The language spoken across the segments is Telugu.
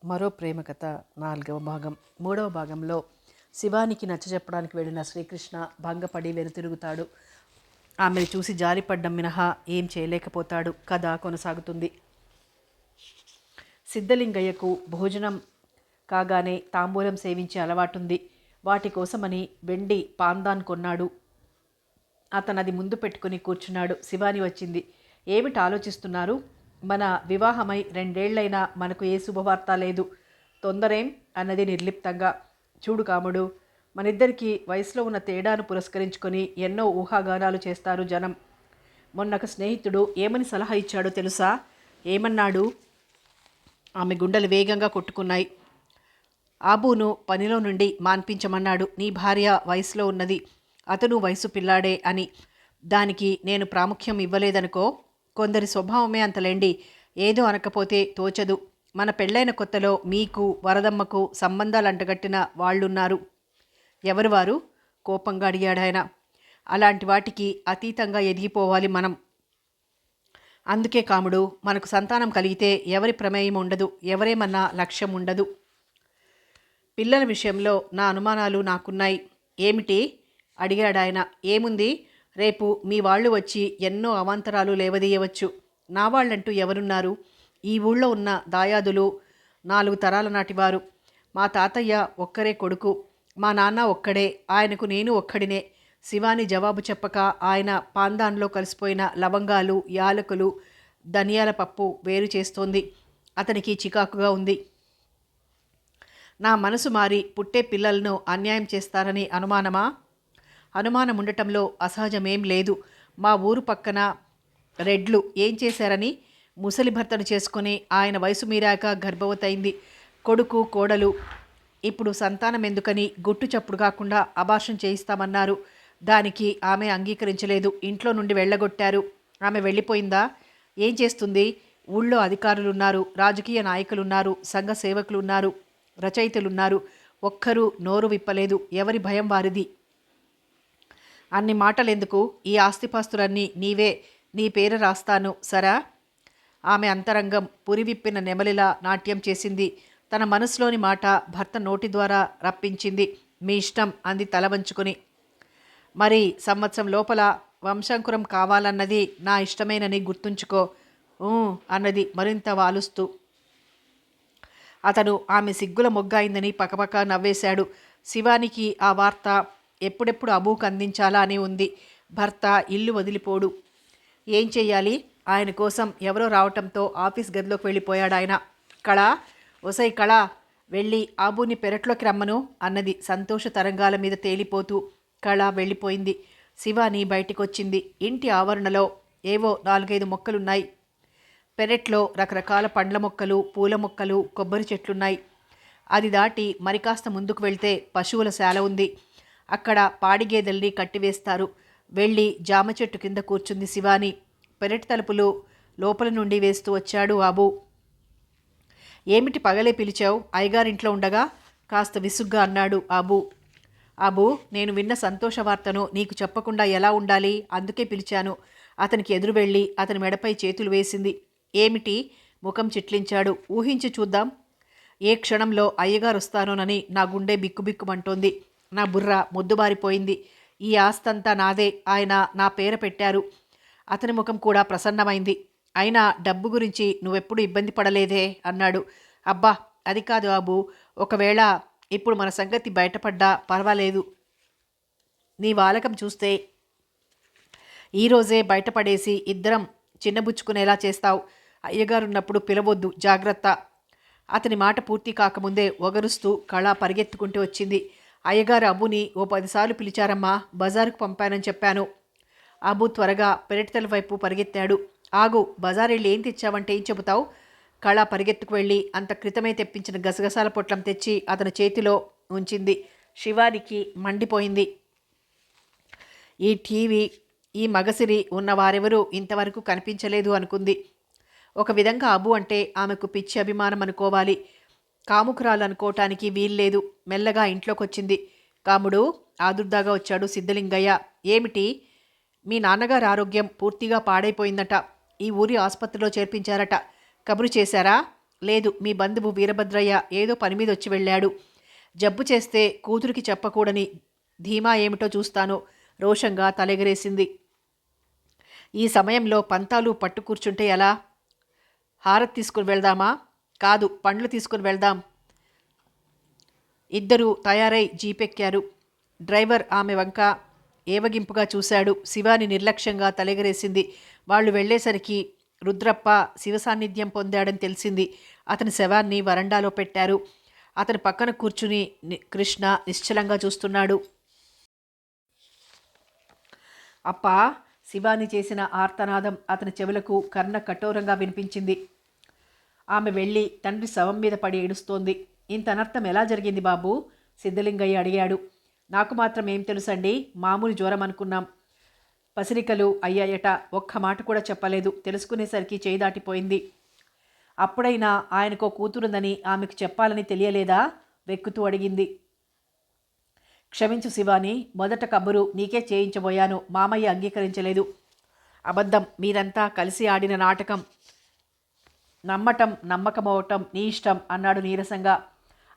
మరో ప్రేమ కథ 4వ భాగం. 3వ భాగంలో శివానికి నచ్చజెప్పడానికి వెళ్ళిన శ్రీకృష్ణ భంగపడి వెనుతిరుగుతాడు. ఆమెను చూసి జాలిపడ్డం మినహా ఏం చేయలేకపోతాడు. కథ కొనసాగుతుంది. సిద్ధలింగయ్యకు భోజనం కాగానే తాంబూలం సేవించే అలవాటుంది. వాటి కోసమని వెండి పాందాన్ కొన్నాడు. అతనది ముందు పెట్టుకుని కూర్చున్నాడు. శివాని వచ్చింది. ఏమిటి ఆలోచిస్తున్నారు? మన వివాహమై 2 ఏళ్లైనా మనకు ఏ శుభవార్త లేదు. తొందరేం అన్నది నిర్లిప్తంగా. చూడు కాముడు, మనిద్దరికీ వయసులో ఉన్న తేడాను పురస్కరించుకొని ఎన్నో ఊహాగానాలు చేస్తారు జనం. మొన్నొక స్నేహితుడు ఏమని సలహా ఇచ్చాడో తెలుసా? ఏమన్నాడు? ఆమె గుండెలు వేగంగా కొట్టుకున్నాయి. ఆబూను పనిలో నుండి మాన్పించమన్నాడు. నీ భార్య వయసులో ఉన్నది, అతను వయసు పిల్లాడే అని. దానికి నేను ప్రాముఖ్యం ఇవ్వలేదనుకో. కొందరి స్వభావమే అంతలేండి. ఏదో అనకపోతే తోచదు. మన పెళ్ళైన కొత్తలో మీకు వరదమ్మకు సంబంధాలు అంటగట్టిన వాళ్ళున్నారు. ఎవరు వారు? కోపంగా అడిగాడాయన. అలాంటి వాటికి అతీతంగా ఎదిగిపోవాలి మనం. అందుకే కాముడు, మనకు సంతానం కలిగితే ఎవరి ప్రమేయం ఉండదు, ఎవరేమన్నా లక్ష్యం ఉండదు. పిల్లల విషయంలో నా అనుమానాలు నాకున్నాయి. ఏమిటి? అడిగాడాయన. ఏముంది, రేపు మీ వాళ్ళు వచ్చి ఎన్నో అవాంతరాలు లేవదీయవచ్చు. నా వాళ్ళంటూ ఎవరున్నారు? ఈ ఊళ్ళో ఉన్న దాయాదులు 4 తరాల నాటివారు. మా తాతయ్య ఒక్కరే కొడుకు, మా నాన్న ఒక్కడే, ఆయనకు నేను ఒక్కడినే. శివాని జవాబు చెప్పక ఆయన పాందాన్లో కలిసిపోయిన లవంగాలు, యాలకులు, ధనియాల పప్పు వేరు చేస్తోంది. అతనికి చికాకుగా ఉంది. నా మనసు మారి పుట్టే పిల్లలను అన్యాయం చేస్తానని అనుమానమా? అనుమానం ఉండటంలో అసహజమేం లేదు. మా ఊరు పక్కన రెడ్లు ఏం చేశారని ముసలి భర్తను చేసుకుని ఆయన వయసు మీరాక గర్భవతయింది. కొడుకు కోడలు. ఇప్పుడు సంతానం ఎందుకని గుట్టు చప్పుడు కాకుండా అబార్షన్ చేయిస్తామన్నారు. దానికి ఆమె అంగీకరించలేదు. ఇంట్లో నుండి వెళ్ళగొట్టారు. ఆమె వెళ్ళిపోయిందా? ఏం చేస్తుంది? ఊళ్ళో అధికారులున్నారు, రాజకీయ నాయకులున్నారు, సంఘ సేవకులున్నారు, రచయితలున్నారు. ఒక్కరూ నోరు విప్పలేదు. ఎవరి భయం వారిది. అన్ని మాటలెందుకు? ఈ ఆస్తిపాస్తులన్నీ నీవే, నీ పేర రాస్తాను సరా? ఆమె అంతరంగం పురివిప్పిన నెమలిలా నాట్యం చేసింది. తన మనసులోని మాట భర్త నోటి ద్వారా రప్పించింది. మీ ఇష్టం అంది తల వంచుకొని. మరి సంవత్సరం లోపల వంశాంకురం కావాలన్నది నా ఇష్టమేనని గుర్తుంచుకో అన్నది మరింత వాలుస్తూ. అతను ఆమె సిగ్గుల మొగ్గాయిందని పకపక నవ్వేశాడు. శివానికి ఆ వార్త ఎప్పుడెప్పుడు అబూకు అందించాలా అని ఉంది. భర్త ఇల్లు వదిలిపోడు. ఏం చెయ్యాలి? ఆయన కోసం ఎవరో రావటంతో ఆఫీస్ గదిలోకి వెళ్ళిపోయాడాయన. కళ, ఒసై కళ, వెళ్ళి ఆబూని పెరట్లోకి రమ్మను అన్నది సంతోష తరంగాల మీద తేలిపోతూ. కళ వెళ్ళిపోయింది. శివాని బయటికొచ్చింది. ఇంటి ఆవరణలో ఏవో 4-5 మొక్కలున్నాయి. పెరట్లో రకరకాల పండ్ల మొక్కలు, పూల మొక్కలు, కొబ్బరి చెట్లున్నాయి. అది దాటి మరి కాస్త ముందుకు వెళ్తే పశువుల శాల ఉంది. అక్కడ పాడిగేదెల్ని కట్టివేస్తారు. వెళ్ళి జామ చెట్టు కింద కూర్చుంది శివాని. పెరటి తలుపులు లోపల నుండి వేస్తూ వచ్చాడు ఆబు. ఏమిటి పగలే పిలిచావు? అయ్యగారింట్లో ఉండగా కాస్త విసుగ్గా అన్నాడు ఆబు. ఆబు, నేను విన్న సంతోష వార్తను నీకు చెప్పకుండా ఎలా ఉండాలి? అందుకే పిలిచాను. అతనికి ఎదురు వెళ్ళి అతని మెడపై చేతులు వేసింది. ఏమిటి? ముఖం చిట్లించాడు. ఊహించి చూద్దాం. ఏ క్షణంలో అయ్యగారు వస్తానోనని నా గుండె బిక్కుబిక్కుమంటోంది. నా బుర్ర మొద్దుబారిపోయింది. ఈ ఆస్తంతా నాదే, ఆయన నా పేర పెట్టారు. అతని ముఖం కూడా ప్రసన్నమైంది. అయినా డబ్బు గురించి నువ్వెప్పుడు ఇబ్బంది పడలేదే అన్నాడు. అబ్బా, అది కాదు ఆబు. ఒకవేళ ఇప్పుడు మన సంగతి బయటపడ్డా పర్వాలేదు. నీ వాలకం చూస్తే ఈరోజే బయటపడేసి ఇద్దరం చిన్నబుచ్చుకునేలా చేస్తావు. అయ్యగారున్నప్పుడు పిలవొద్దు, జాగ్రత్త. అతని మాట పూర్తి కాకముందే ఒగరుస్తూ కళ పరిగెత్తుకుంటూ వచ్చింది. అయ్యగారు అబుని ఓ 10 సార్లు పిలిచారమ్మా, బజారుకు పంపానని చెప్పాను. అబు త్వరగా పెరటితల వైపు పరిగెత్తాడు. ఆగు, బజారెళ్ళి ఏం తెచ్చావంటే ఏం చెబుతావు? కళ పరిగెత్తుకు వెళ్ళి అంత క్రితమే తెప్పించిన గసగసాల పొట్లం తెచ్చి అతని చేతిలో ఉంచింది. శివానికి మండిపోయింది. ఈ టీవీ, ఈ మగసిరి ఉన్న వారెవరూ ఇంతవరకు కనిపించలేదు అనుకుంది. ఒక విధంగా అబు అంటే ఆమెకు పిచ్చి అభిమానం అనుకోవాలి. కాముకురాలు అనుకోవటానికి వీల్లేదు. మెల్లగా ఇంట్లోకొచ్చింది. కాముడు, ఆదుర్దాగా వచ్చాడు సిద్ధలింగయ్య. ఏమిటి? మీ నాన్నగారి ఆరోగ్యం పూర్తిగా పాడైపోయిందట. ఈ ఊరి ఆసుపత్రిలో చేర్పించారట. కబురు చేశారా? లేదు, మీ బంధువు వీరభద్రయ్య ఏదో పని మీద వచ్చి వెళ్ళాడు. జబ్బు చేస్తే కూతురికి చెప్పకూడని ధీమా ఏమిటో చూస్తాను. రోషంగా తలెగరేసింది. ఈ సమయంలో పంతాలు పట్టు కూర్చుంటే ఎలా? హారతి తీసుకుని వెళ్దామా? కాదు, పండ్లు తీసుకుని వెళ్దాం. ఇద్దరూ తయారై జీపెక్కారు. డ్రైవర్ ఆమె వంక ఏవగింపుగా చూశాడు. శివాని నిర్లక్ష్యంగా తలెగరేసింది. వాళ్ళు వెళ్లేసరికి రుద్రప్ప శివ సాన్నిధ్యం పొందాడని తెలిసింది. అతని శవాన్ని వరండాలో పెట్టారు. అతని పక్కన కూర్చుని కృష్ణ నిశ్చలంగా చూస్తున్నాడు. అప్పా! శివాని చేసిన ఆర్తనాదం అతని చెవులకు కర్ణ కఠోరంగా వినిపించింది. ఆమె వెళ్ళి తండ్రి శవం మీద పడి ఏడుస్తోంది. ఇంత అనర్థం ఎలా జరిగింది బాబు? సిద్ధలింగయ్య అడిగాడు. నాకు మాత్రం ఏం తెలుసండి, మామూలు జ్వరం అనుకున్నాం. పసిరికలు అయ్యాయట. ఒక్క మాట కూడా చెప్పలేదు. తెలుసుకునేసరికి చేయి దాటిపోయింది. అప్పుడైనా ఆయనకో కూతురుందని ఆమెకు చెప్పాలని తెలియలేదా? వెక్కుతూ అడిగింది. క్షమించు శివాని, మొదట కబురు నీకే చేయించబోయాను. మామయ్య అంగీకరించలేదు. అబద్ధం, మీరంతా కలిసి ఆడిన నాటకం. నమ్మటం నమ్మకమవటం నీ ఇష్టం అన్నాడు నీరసంగా.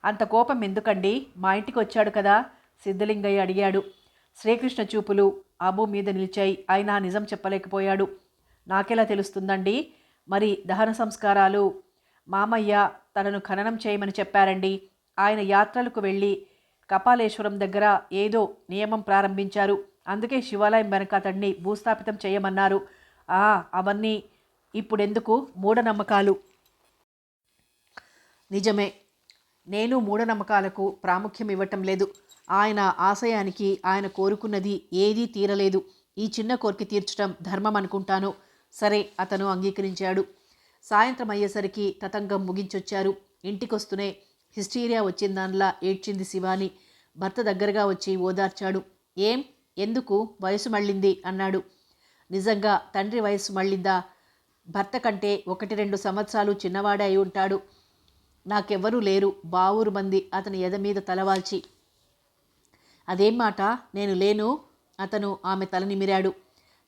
అంత కోపం ఎందుకండి? మా ఇంటికి వచ్చాడు కదా? సిద్ధలింగయ్య అడిగాడు. శ్రీకృష్ణ చూపులు అబు మీద నిలిచాయి. ఆయన నిజం చెప్పలేకపోయాడు. నాకెలా తెలుస్తుందండి? మరి దహన సంస్కారాలు? మామయ్య తనను ఖననం చేయమని చెప్పారండి. ఆయన యాత్రలకు వెళ్ళి కపాలేశ్వరం దగ్గర ఏదో నియమం ప్రారంభించారు. అందుకే శివాలయం వెనక అతడిని భూస్థాపితం చేయమన్నారు. అవన్నీ ఇప్పుడెందుకు? మూఢనమ్మకాలు. నిజమే, నేను మూఢనమ్మకాలకు ప్రాముఖ్యం ఇవ్వటం లేదు. ఆయన ఆశయానికి ఆయన కోరుకున్నది ఏదీ తీరలేదు. ఈ చిన్న కోరిక తీర్చడం ధర్మం అనుకుంటాను. సరే, అతను అంగీకరించాడు. సాయంత్రం అయ్యేసరికి తతంగం ముగించొచ్చారు. ఇంటికొస్తూనే హిస్టీరియా వచ్చిందానిలా ఏడ్చింది శివాని. భర్త దగ్గరగా వచ్చి ఓదార్చాడు. ఏం, ఎందుకు? వయసు మళ్ళింది అన్నాడు. నిజంగా తండ్రి వయసు మళ్ళిందా? భర్త కంటే 1-2 సంవత్సరాలు చిన్నవాడే అయి ఉంటాడు. నాకెవ్వరూ లేరు, బావురు మంది అతని ఎద మీద తలవాల్చి. అదేం మాట? నేను లేను? అతను ఆమె తల నిమిరాడు.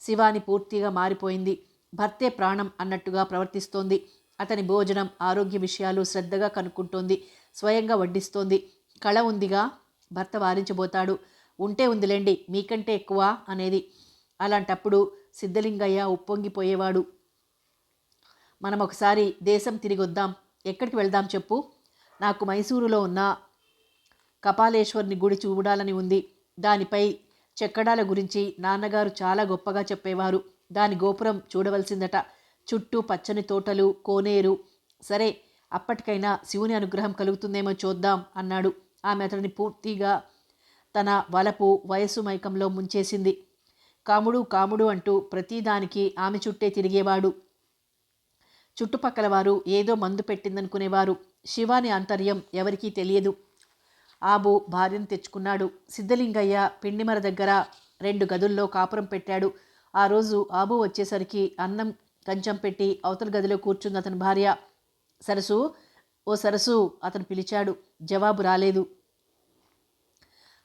శివాని పూర్తిగా మారిపోయింది. భర్తే ప్రాణం అన్నట్టుగా ప్రవర్తిస్తోంది. అతని భోజనం, ఆరోగ్య విషయాలు శ్రద్ధగా కనుక్కుంటోంది. స్వయంగా వడ్డిస్తోంది. కళ ఉందిగా? భర్త వారించబోతాడు. ఉంటే ఉందిలేండి, మీకంటే ఎక్కువ అనేది. అలాంటప్పుడు సిద్ధలింగయ్య ఉప్పొంగిపోయేవాడు. మనం ఒకసారి దేశం తిరిగొద్దాం. ఎక్కడికి వెళ్దాం చెప్పు? నాకు మైసూరులో ఉన్న కపాలేశ్వర్ని గుడి చూడాలని ఉంది. దానిపై చెక్కడాల గురించి నాన్నగారు చాలా గొప్పగా చెప్పేవారు. దాని గోపురం చూడవలసిందట. చుట్టూ పచ్చని తోటలు, కోనేరు. సరే, అప్పటికైనా శివుని అనుగ్రహం కలుగుతుందేమో చూద్దాం అన్నాడు. ఆమె అతడిని పూర్తిగా తన వలపు, వయస్సు మైకంలో ముంచేసింది. కాముడు కాముడు అంటూ ప్రతిదానికి ఆమె చుట్టే తిరిగేవాడు. చుట్టుపక్కల వారు ఏదో మందు పెట్టిందనుకునేవారు. శివాని ఆంతర్యం ఎవరికీ తెలియదు. ఆబు భార్యను తెచ్చుకున్నాడు. సిద్ధలింగయ్య పిండిమర దగ్గర 2 గదుల్లో కాపురం పెట్టాడు. ఆ రోజు ఆబు వచ్చేసరికి అన్నం కంచం పెట్టి అవతల గదిలో కూర్చుంది అతని భార్య. సరసు, ఓ సరసు అతను పిలిచాడు. జవాబు రాలేదు.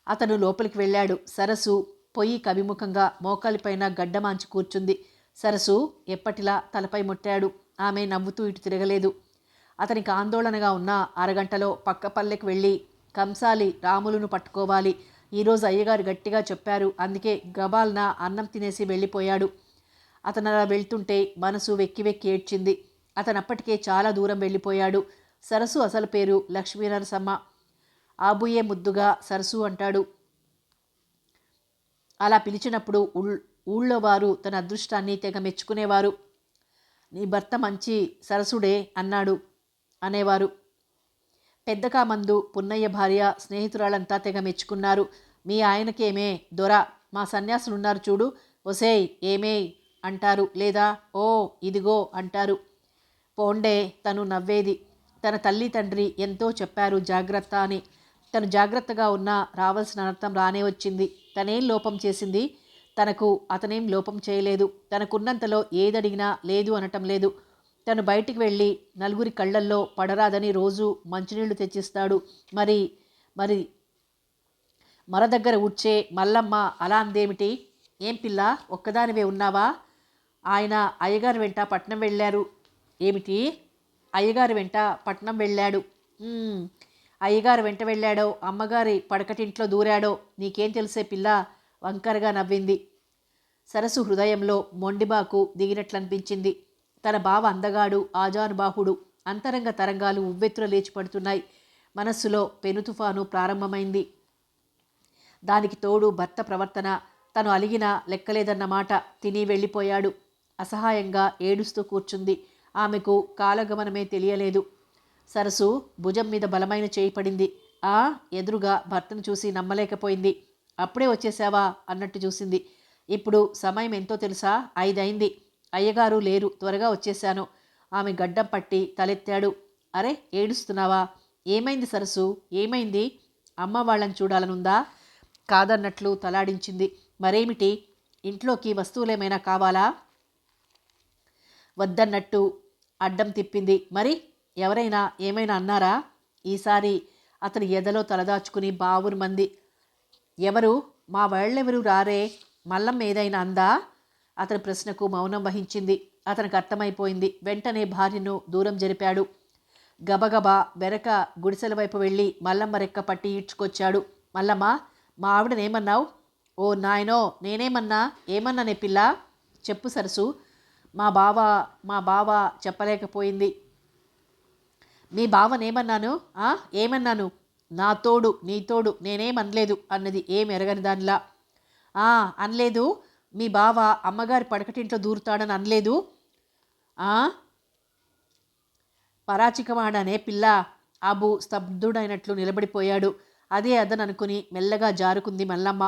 అతను లోపలికి వెళ్ళాడు. సరసు పొయ్యి కవిముఖంగా మోకాలిపైన గడ్డమాంచి కూర్చుంది. సరసు ఎప్పటిలా తలపై ముట్టాడు. ఆమె నవ్వుతూ ఇటు తిరగలేదు. అతనికి ఆందోళనగా ఉన్న అరగంటలో పక్క పల్లెకి వెళ్ళి కంసాలి రాములును పట్టుకోవాలి. ఈరోజు అయ్యగారు గట్టిగా చెప్పారు. అందుకే గబాల్న అన్నం తినేసి వెళ్ళిపోయాడు. అతను అలా వెళ్తుంటే మనసు వెక్కి వెక్కి ఏడ్చింది. అతను అప్పటికే చాలా దూరం వెళ్ళిపోయాడు. సరసు అసలు పేరు లక్ష్మీనరసమ్మ. ఆబుయే ముద్దుగా సరసు అంటాడు. అలా పిలిచినప్పుడు ఊళ్ళో వారు తన అదృష్టాన్ని తెగ మెచ్చుకునేవారు. నీ భర్త మంచి సరసుడే అనేవారు. పెద్దకామందు పున్నయ్య భార్య, స్నేహితురాలంతా తెగ మెచ్చుకున్నారు. మీ ఆయనకేమే దొర, మా సన్యాసులున్నారు చూడు, ఒసేయ్ ఏమే అంటారు, లేదా ఓ ఇదిగో అంటారు. పోండే, తను నవ్వేది. తన తల్లి తండ్రి ఎంతో చెప్పారు జాగ్రత్త అని. తను జాగ్రత్తగా ఉన్నా రావాల్సిన అనర్థం రానే వచ్చింది. తనేం లోపం చేసింది? తనకు అతనేం లోపం చేయలేదు. తనకున్నంతలో ఏదడిగినా లేదు అనటం లేదు. తను బయటికి వెళ్ళి నలుగురి కళ్ళల్లో పడరాదని రోజు మంచినీళ్లు తెచ్చిస్తాడు. మరి మరి మర దగ్గర ఉడ్చే మల్లమ్మ అలా అందేమిటి? ఏం పిల్ల, ఒక్కదానివే ఉన్నావా? ఆయన అయ్యగారు వెంట పట్నం వెళ్ళారు. ఏమిటి? అయ్యగారి వెంట పట్నం వెళ్ళాడు. "ఉమ్, అయ్యగారు వెంట వెళ్ళాడో అమ్మగారి పడకటింట్లో దూరాడో నీకేం తెలిసే పిల్ల?" వంకరగా నవ్వింది. సరసు హృదయంలో మొండిబాకు దిగినట్లనిపించింది. తన బావ అందగాడు, ఆజానుబాహుడు. అంతరంగ తరంగాలు ఉవ్వెత్తున లేచిపడుతున్నాయి. మనస్సులో పెనుతుఫాను ప్రారంభమైంది. దానికి తోడు భర్త ప్రవర్తన. తను అలిగినా లెక్కలేదన్నమాట. తిని వెళ్ళిపోయాడు. అసహాయంగా ఏడుస్తూ కూర్చుంది. ఆమెకు కాలగమనమే తెలియలేదు. సరసు భుజం మీద బలమైన చేయి పడింది. ఎదురుగా భర్తను చూసి నమ్మలేకపోయింది. "అప్పుడే వచ్చేసావా?" అన్నట్టు చూసింది. "ఇప్పుడు సమయం ఎంతో తెలుసా? 5 అయింది. అయ్యగారు లేరు, త్వరగా వచ్చేశాను." ఆమె గడ్డం పట్టి తలెత్తాడు. "అరే, ఏడుస్తున్నావా? ఏమైంది సరసు, ఏమైంది? అమ్మ వాళ్ళని చూడాలనుందా?" కాదన్నట్లు తలాడించింది. "మరేమిటి? ఇంట్లోకి వస్తువులేమైనా కావాలా?" వద్దన్నట్టు అడ్డం తిప్పింది. "మరి ఎవరైనా ఏమైనా అన్నారా?" ఈసారి అతని ఎదలో తలదాచుకుని బావురుమంది. "ఎవరు? మా వాళ్ళెవరు రారే? మల్లమ్మ ఏదైనా అందా?" అతని ప్రశ్నకు మౌనం వహించింది. అతనికి అర్థమైపోయింది. వెంటనే భార్యను దూరం జరిపాడు. గబగబా వెనక గుడిసెల వైపు వెళ్ళి మల్లమ్మ రెక్క పట్టి ఈడ్చుకొచ్చాడు. "మల్లమ్మ, మా ఆవిడనేమన్నావు?" "ఓ నాయనో, నేనేమన్నా? ఏమన్నానే పిల్ల? చెప్పు సరసు." మా బావ చెప్పలేకపోయింది. "మీ బావనేమన్నాను? ఏమన్నాను? నా తోడు, నీ తోడు, నేనేమనలేదు" అన్నది ఏం ఎరగని దానిలా. అనలేదు. మీ బావ అమ్మగారి పడకటింట్లో దూరుతాడని అనలేదు." పరాచికమాడనే పిల్ల." అబు స్తబ్దుడైనట్లు నిలబడిపోయాడు. అదే అదననుకుని మెల్లగా జారుకుంది మల్లమ్మ.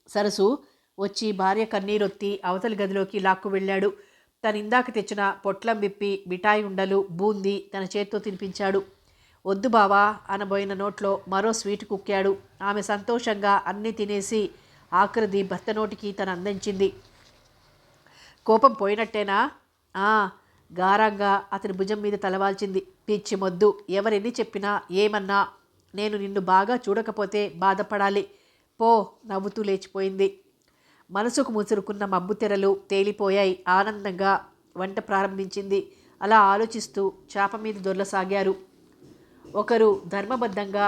సరసు వచ్చి భార్య కన్నీరొత్తి అవతలి గదిలోకి లాక్కు వెళ్ళాడు. తనిందాక తెచ్చిన పొట్లం విప్పి మిఠాయి ఉండలు, బూందీ తన చేత్తో తినిపించాడు. "వద్దు బావా" అనబోయిన నోట్లో మరో స్వీటు కుక్కాడు. ఆమె సంతోషంగా అన్నీ తినేసి ఆఖరిది భర్త నోటికి తను అందించింది. "కోపం పోయినట్టేనా?" గారంగా అతని భుజం మీద తలవాల్చింది. "పిచ్చి మొద్దు, ఎవరెన్ని చెప్పినా ఏమన్నా నేను నిన్ను బాగా చూడకపోతే బాధపడాలి. పో." నవ్వుతూ లేచిపోయింది. మనసుకు ముసురుకున్న మబ్బు తెరలు తేలిపోయాయి. ఆనందంగా వంట ప్రారంభించింది. అలా ఆలోచిస్తూ చాప మీద దొర్లసాగారు. ఒకరు ధర్మబద్ధంగా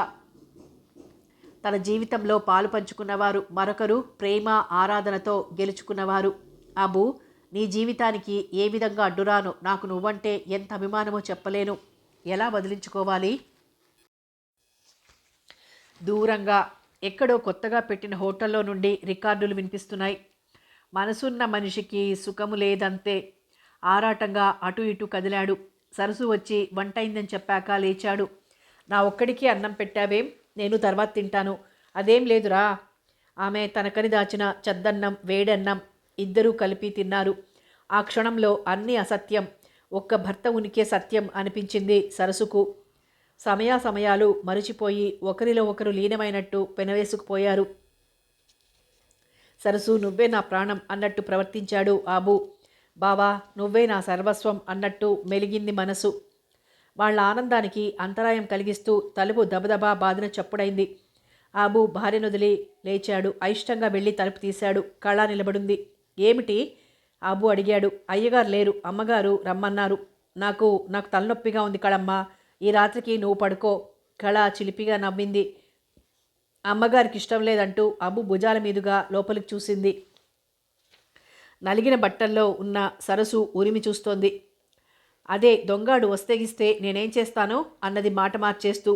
తన జీవితంలో పాలు పంచుకున్నవారు, మరొకరు ప్రేమ ఆరాధనతో గెలుచుకున్నవారు. "అబు, నీ జీవితానికి ఏ విధంగా అడ్డురాను? నాకు నువ్వంటే ఎంత అభిమానమో చెప్పలేను. ఎలా వదిలించుకోవాలి?" దూరంగా ఎక్కడో కొత్తగా పెట్టిన హోటల్లో నుండి రికార్డులు వినిపిస్తున్నాయి. మనసున్న మనిషికి సుఖము లేదంతే. ఆరాటంగా అటు ఇటు కదిలాడు. సరసు వచ్చి వంటైందని చెప్పాక లేచాడు. "నా ఒక్కడికి అన్నం పెట్టావేం? నేను తర్వాత తింటాను." "అదేం లేదురా." ఆమె తనకని దాచిన చద్దన్నం, వేడన్నం ఇద్దరూ కలిపి తిన్నారు. ఆ క్షణంలో అన్నీ అసత్యం, ఒక్క భర్త ఉనికే సత్యం అనిపించింది సరసుకు. సమయాలు మరిచిపోయి ఒకరిలో ఒకరు లీనమైనట్టు పెనవేసుకుపోయారు. "సరసు, నువ్వే నా ప్రాణం" అన్నట్టు ప్రవర్తించాడు అబు. "బావా, నువ్వే నా సర్వస్వం" అన్నట్టు మెలిగింది మనసు. వాళ్ళ ఆనందానికి అంతరాయం కలిగిస్తూ తలుపు దబదబా బాదిన చప్పుడైంది. అబు భార్యనొదిలి లేచాడు. అయిష్టంగా వెళ్ళి తలుపు తీశాడు. కళ నిలబడింది. "ఏమిటి?" అబు అడిగాడు. "అయ్యగారు లేరు, అమ్మగారు రమ్మన్నారు. నాకు తలనొప్పిగా ఉంది కళమ్మ. ఈ రాత్రికి నువ్వు పడుకో." కళ చిలిపిగా నవ్వింది. అమ్మగారికి ఇష్టం లేదంటూ అబు భుజాల మీదుగా లోపలికి చూసింది. నలిగిన బట్టల్లో ఉన్న సరసు ఉరిమి చూస్తోంది. "అదే దొంగాడు వస్తేగిస్తే నేనేం చేస్తాను?" అన్నది మాట మార్చేస్తూ.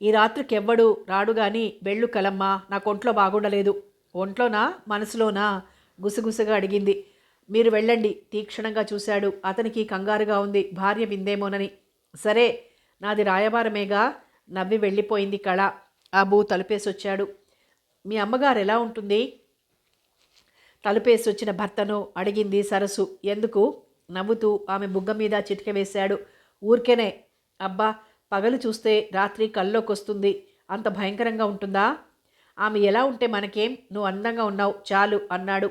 "ఈ రాత్రికెవ్వడు రాడుగాని వెళ్ళు కలమ్మ, నాకొంట్లో బాగుండలేదు." "ఒంట్లోనా, మనసులోనా?" గుసగుసగా అడిగింది. "మీరు వెళ్ళండి." తీక్షణంగా చూశాడు. అతనికి కంగారుగా ఉంది, భార్య విందేమోనని. "సరే, నాది రాయబారమేగా." నవ్వి వెళ్ళిపోయింది కళ. అబు తలుపేసొచ్చాడు. "మీ అమ్మగారు ఎలా ఉంటుంది?" తలుపేసొచ్చిన భర్తను అడిగింది సరసు. "ఎందుకు?" నవ్వుతూ ఆమె బుగ్గ మీద చిటిక వేశాడు. "ఊరికేనే." "అబ్బా, పగలు చూస్తే రాత్రి కల్లోకొస్తుంది. అంత భయంకరంగా ఉంటుందా?" "ఆమె ఎలా ఉంటే మనకేం, నువ్వు అందంగా ఉన్నావు చాలు" అన్నాడు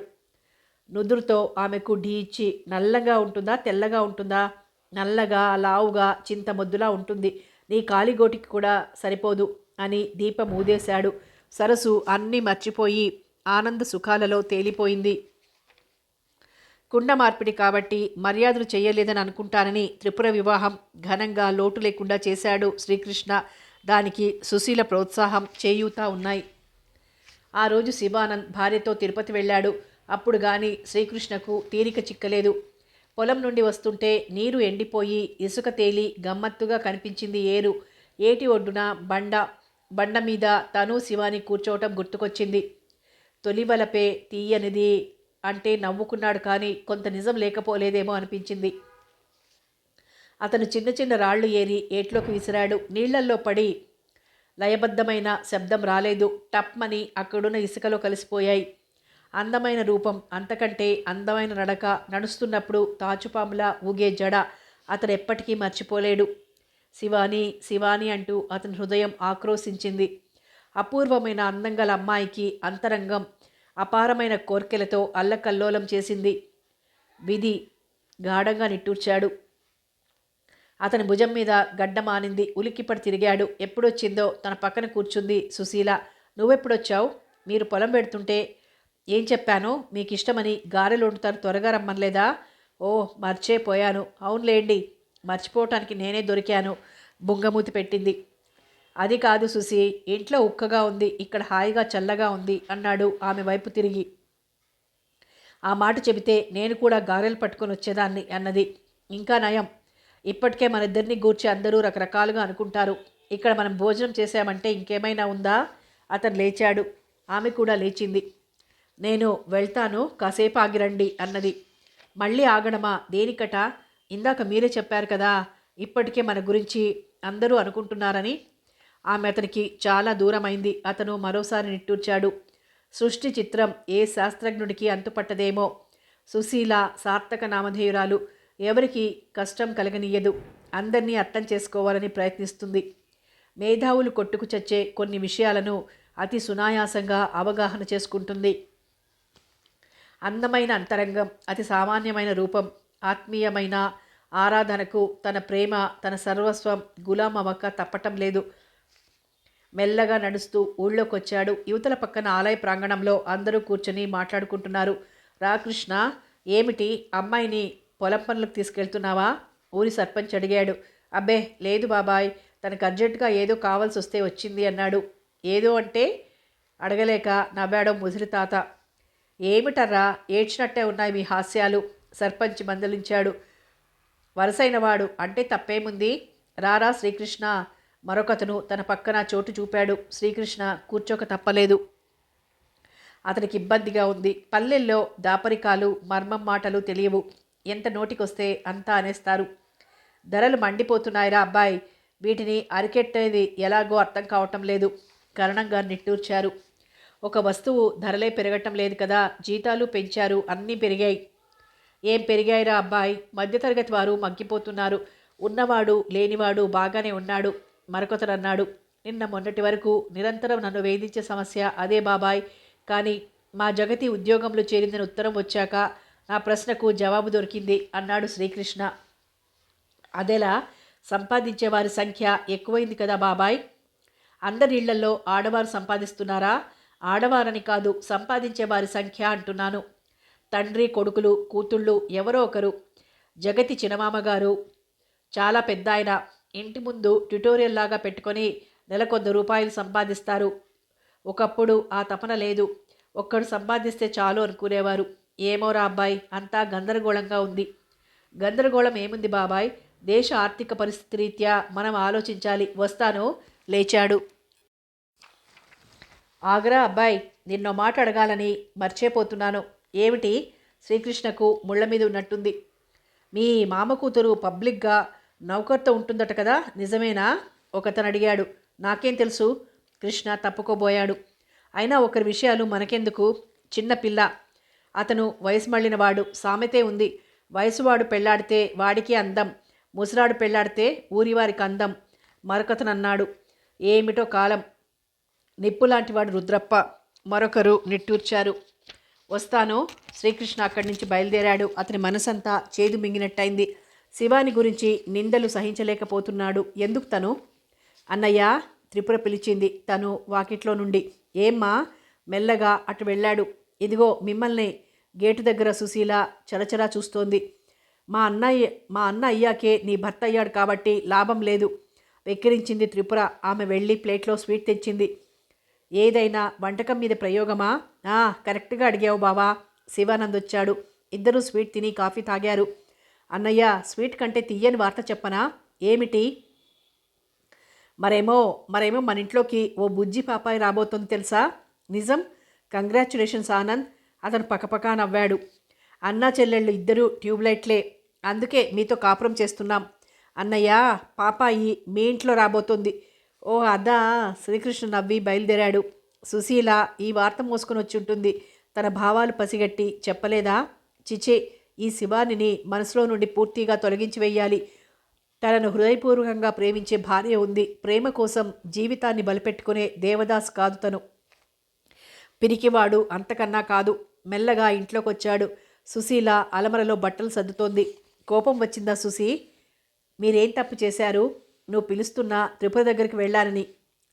నుదురుతో ఆమెకు ఢీ ఇచ్చి. "నల్లగా ఉంటుందా, తెల్లగా ఉంటుందా?" "నల్లగా, లావుగా, చింతమొద్దులా ఉంటుంది. నీ కాలిగోటికి కూడా సరిపోదు" అని దీపం ఊదేశాడు. సరసు అన్నీ మర్చిపోయి ఆనంద సుఖాలలో తేలిపోయింది. కుండ మార్పిడి కాబట్టి మర్యాదలు చేయలేదని అనుకుంటానని త్రిపుర వివాహం ఘనంగా లోటు లేకుండా చేశాడు శ్రీకృష్ణ. దానికి సుశీల ప్రోత్సాహం చేయూత ఉన్నాయి. ఆ రోజు శివానంద్ భార్యతో తిరుపతి వెళ్ళాడు. అప్పుడు గాని శ్రీకృష్ణకు తీరిక చిక్కలేదు. పొలం నుండి వస్తుంటే నీరు ఎండిపోయి ఇసుక తేలి గమ్మత్తుగా కనిపించింది ఏరు. ఏటి ఒడ్డున బండ మీద తను శివాని కూర్చోవటం గుర్తుకొచ్చింది. తొలివలపే తీయనిది అంటే నవ్వుకున్నాడు, కానీ కొంత నిజం లేకపోలేదేమో అనిపించింది. అతను చిన్న చిన్న రాళ్లు ఏరి ఏట్లోకి విసిరాడు. నీళ్లల్లో పడి లయబద్ధమైన శబ్దం రాలేదు. టప్మని అక్కడున్న ఇసుకలో కలిసిపోయాయి. అందమైన రూపం, అంతకంటే అందమైన నడక, నడుస్తున్నప్పుడు తాచుపాములా ఊగే జడ అతను ఎప్పటికీ మర్చిపోలేడు. శివాని శివాని అంటూ అతని హృదయం ఆక్రోశించింది. అపూర్వమైన అందం గల అమ్మాయికి అంతరంగం అపారమైన కోర్కెలతో అల్లకల్లోలం చేసింది. విధి గాఢంగా నిట్టూర్చాడు. అతని భుజం మీద గడ్డ మానింది. ఉలిక్కిపడి తిరిగాడు. ఎప్పుడొచ్చిందో తన పక్కన కూర్చుంది సుశీల. నువ్వెప్పుడొచ్చావు? మీరు పొలం పెడుతుంటే ఏం చెప్పానో మీకిష్టమని గారెలు వండుతారు, త్వరగా రమ్మనలేదా? ఓ మర్చిపోయాను. అవునులేండి, మర్చిపోవటానికి నేనే దొరికాను. బుంగమూతి పెట్టింది. అది కాదు సుశీ, ఇంట్లో ఉక్కగా ఉంది, ఇక్కడ హాయిగా చల్లగా ఉంది అన్నాడు ఆమె వైపు తిరిగి. ఆ మాట చెబితే నేను కూడా గారెలు పట్టుకొని వచ్చేదాన్ని అన్నది. ఇంకా నయం, ఇప్పటికే మన ఇద్దరిని గూర్చి అందరూ రకరకాలుగా అనుకుంటారు. ఇక్కడ మనం భోజనం చేశామంటే ఇంకేమైనా ఉందా? అతను లేచాడు. ఆమె కూడా లేచింది. నేను వెళ్తాను, కాసేపు ఆగిరండి అన్నది. మళ్ళీ ఆగడమా? దేనికట? ఇందాక మీరే చెప్పారు కదా ఇప్పటికే మన గురించి అందరూ అనుకుంటున్నారని. ఆమె అతనికి చాలా దూరమైంది. అతను మరోసారి నిట్టూర్చాడు. సృష్టి చిత్రం ఏ శాస్త్రజ్ఞుడికి అంతుపట్టదేమో. సుశీల సార్థక నామధేయురాలు. ఎవరికి కష్టం కలగనీయదు. అందరినీ అర్థం చేసుకోవాలని ప్రయత్నిస్తుంది. మేధావులు కొట్టుకు చచ్చే కొన్ని విషయాలను అతి సునాయాసంగా అవగాహన చేసుకుంటుంది. అందమైన అంతరంగం, అతి సామాన్యమైన రూపం, ఆత్మీయమైన ఆరాధనకు తన ప్రేమ, తన సర్వస్వం గులాం అవ్వక తప్పటం లేదు. మెల్లగా నడుస్తూ ఊళ్ళోకొచ్చాడు. యువతల పక్కన ఆలయ ప్రాంగణంలో అందరూ కూర్చొని మాట్లాడుకుంటున్నారు. రాకృష్ణ, ఏమిటి అమ్మాయిని పొలం పనులకు తీసుకెళ్తున్నావా? ఊరి సర్పంచ్ అడిగాడు. అబ్బే లేదు బాబాయ్, తనకు అర్జెంటుగా ఏదో కావాల్సి వస్తే వచ్చింది అన్నాడు. ఏదో అంటే? అడగలేక నవ్వాడో ముసిలి తాత. ఏమిటర్రా, ఏడ్చినట్టే ఉన్నాయి మీ హాస్యాలు, సర్పంచ్ మందలించాడు. వరసైనవాడు అంటే తప్పేముంది? రారా శ్రీకృష్ణ. మరొకతను తన పక్కన చోటు చూపాడు. శ్రీకృష్ణ కూర్చోక తప్పలేదు. అతనికి ఇబ్బందిగా ఉంది. పల్లెల్లో దాపరికాలు, మర్మం మాటలు తెలియవు. ఎంత నోటికొస్తే అంతా అనేస్తారు. ధరలు మండిపోతున్నాయిరా అబ్బాయి, వీటిని అరికెట్టేది ఎలాగో అర్థం కావటం లేదు. కరణంగా నిట్టూర్చారు. ఒక వస్తువు ధరలే పెరగటం లేదు కదా, జీతాలు పెంచారు, అన్నీ పెరిగాయి. ఏం పెరిగాయిరా అబ్బాయి, మధ్యతరగతి వారు మగ్గిపోతున్నారు. ఉన్నవాడు లేనివాడు బాగానే ఉన్నాడు. మరొకతను అన్నాడు. నిన్న మొన్నటి వరకు నిరంతరం నన్ను వేధించే సమస్య అదే బాబాయ్. కానీ మా జగతి ఉద్యోగంలో చేరిందని ఉత్తరం వచ్చాక నా ప్రశ్నకు జవాబు దొరికింది అన్నాడు శ్రీకృష్ణ. అదెలా? సంపాదించేవారి సంఖ్య ఎక్కువైంది కదా బాబాయ్. అందరి ఇళ్లలో ఆడవారు సంపాదిస్తున్నారా? ఆడవారని కాదు, సంపాదించే వారి సంఖ్య అంటున్నాను. తండ్రి, కొడుకులు, కూతుళ్ళు ఎవరో ఒకరు. జగతి చినమామగారు చాలా పెద్ద ఆయన. ఇంటి ముందు ట్యుటోరియల్ లాగా పెట్టుకొని నెల100 రూపాయలు సంపాదిస్తారు. ఒకప్పుడు ఆ తపన లేదు. ఒక్కడు సంపాదిస్తే చాలు అనుకునేవారు. ఏమోరా అబ్బాయి, అంతా గందరగోళంగా ఉంది. గందరగోళం ఏముంది బాబాయ్, దేశ ఆర్థిక పరిస్థితి రీత్యా మనం ఆలోచించాలి. వస్తాను. లేచాడు. ఆగ్రా అబ్బాయి, నిన్నో మాట అడగాలని మర్చిపోతున్నాను. ఏమిటి? శ్రీకృష్ణకు ముళ్ళ మీద ఉన్నట్టుంది. మీ మామ కూతురు పబ్లిక్గా నౌకర్తో ఉంటుందట కదా, నిజమేనా? ఒకతను అడిగాడు. నాకేం తెలుసు? కృష్ణ తప్పుకోబోయాడు. అయినా ఒకరి విషయాలు మనకెందుకు? చిన్నపిల్ల. అతను వయసు మళ్ళినవాడు. సామెతే ఉంది, వయసువాడు పెళ్లాడితే వాడికి అందం, ముసలాడు పెళ్లాడితే ఊరివారికి అందం. మరొకతను అన్నాడు. ఏమిటో కాలం, నిప్పులాంటివాడు రుద్రప్ప. మరొకరు నిట్టూర్చారు. వస్తాను. శ్రీకృష్ణ అక్కడి నుంచి బయలుదేరాడు. అతని మనసంతా చేదు మింగినట్టయింది. శివాని గురించి నిందలు సహించలేకపోతున్నాడు. ఎందుకు తను? అన్నయ్య, త్రిపుర పిలిచింది తను వాకిట్లో నుండి. ఏమ్మా? మెల్లగా అటు వెళ్ళాడు. ఇదిగో మిమ్మల్ని గేటు దగ్గర సుశీల చరచరా చూస్తోంది. మా అన్న అయ్యాకే నీ భర్త అయ్యాడు కాబట్టి లాభం లేదు వెక్కిరించింది త్రిపుర. ఆమె వెళ్ళి ప్లేట్లో స్వీట్ తెచ్చింది. ఏదైనా వంటకం మీద ప్రయోగమా? కరెక్ట్గా అడిగావు బావా. శివానంద్ వచ్చాడు. ఇద్దరూ స్వీట్ తిని కాఫీ తాగారు. అన్నయ్య, స్వీట్ కంటే తీయని వార్త చెప్పనా? ఏమిటి? మరేమో మన ఇంట్లోకి ఓ బుజ్జి పాపాయి రాబోతుంది తెలుసా? నిజం? కంగ్రాచ్యులేషన్స్ ఆనంద్. అతను పకపకా నవ్వాడు. అన్నా చెల్లెళ్ళు ఇద్దరూ ట్యూబ్లైట్లే, అందుకే మీతో కాపురం చేస్తున్నాం. అన్నయ్య, పాపాయి మీ ఇంట్లో రాబోతుంది. ఓ అదా. శ్రీకృష్ణ నవ్వి బయలుదేరాడు. సుశీల ఈ వార్త మోసుకొని వచ్చి ఉంటుంది. తన భావాలు పసిగట్టి చెప్పలేదా? చిచే, ఈ శివానిని మనసులో నుండి పూర్తిగా తొలగించి వెయ్యాలి. తనను హృదయపూర్వకంగా ప్రేమించే భార్య ఉంది. ప్రేమ కోసం జీవితాన్ని బలిపెట్టుకునే దేవదాస్ కాదు తను. పిరికివాడు అంతకన్నా కాదు. మెల్లగా ఇంట్లోకి వచ్చాడు. సుశీల అలమరలో బట్టలు సర్దుతోంది. కోపం వచ్చిందా సుశీ? మీరేం తప్పు చేశారు? నువ్వు పిలుస్తున్నా త్రిపుర దగ్గరికి వెళ్ళానని.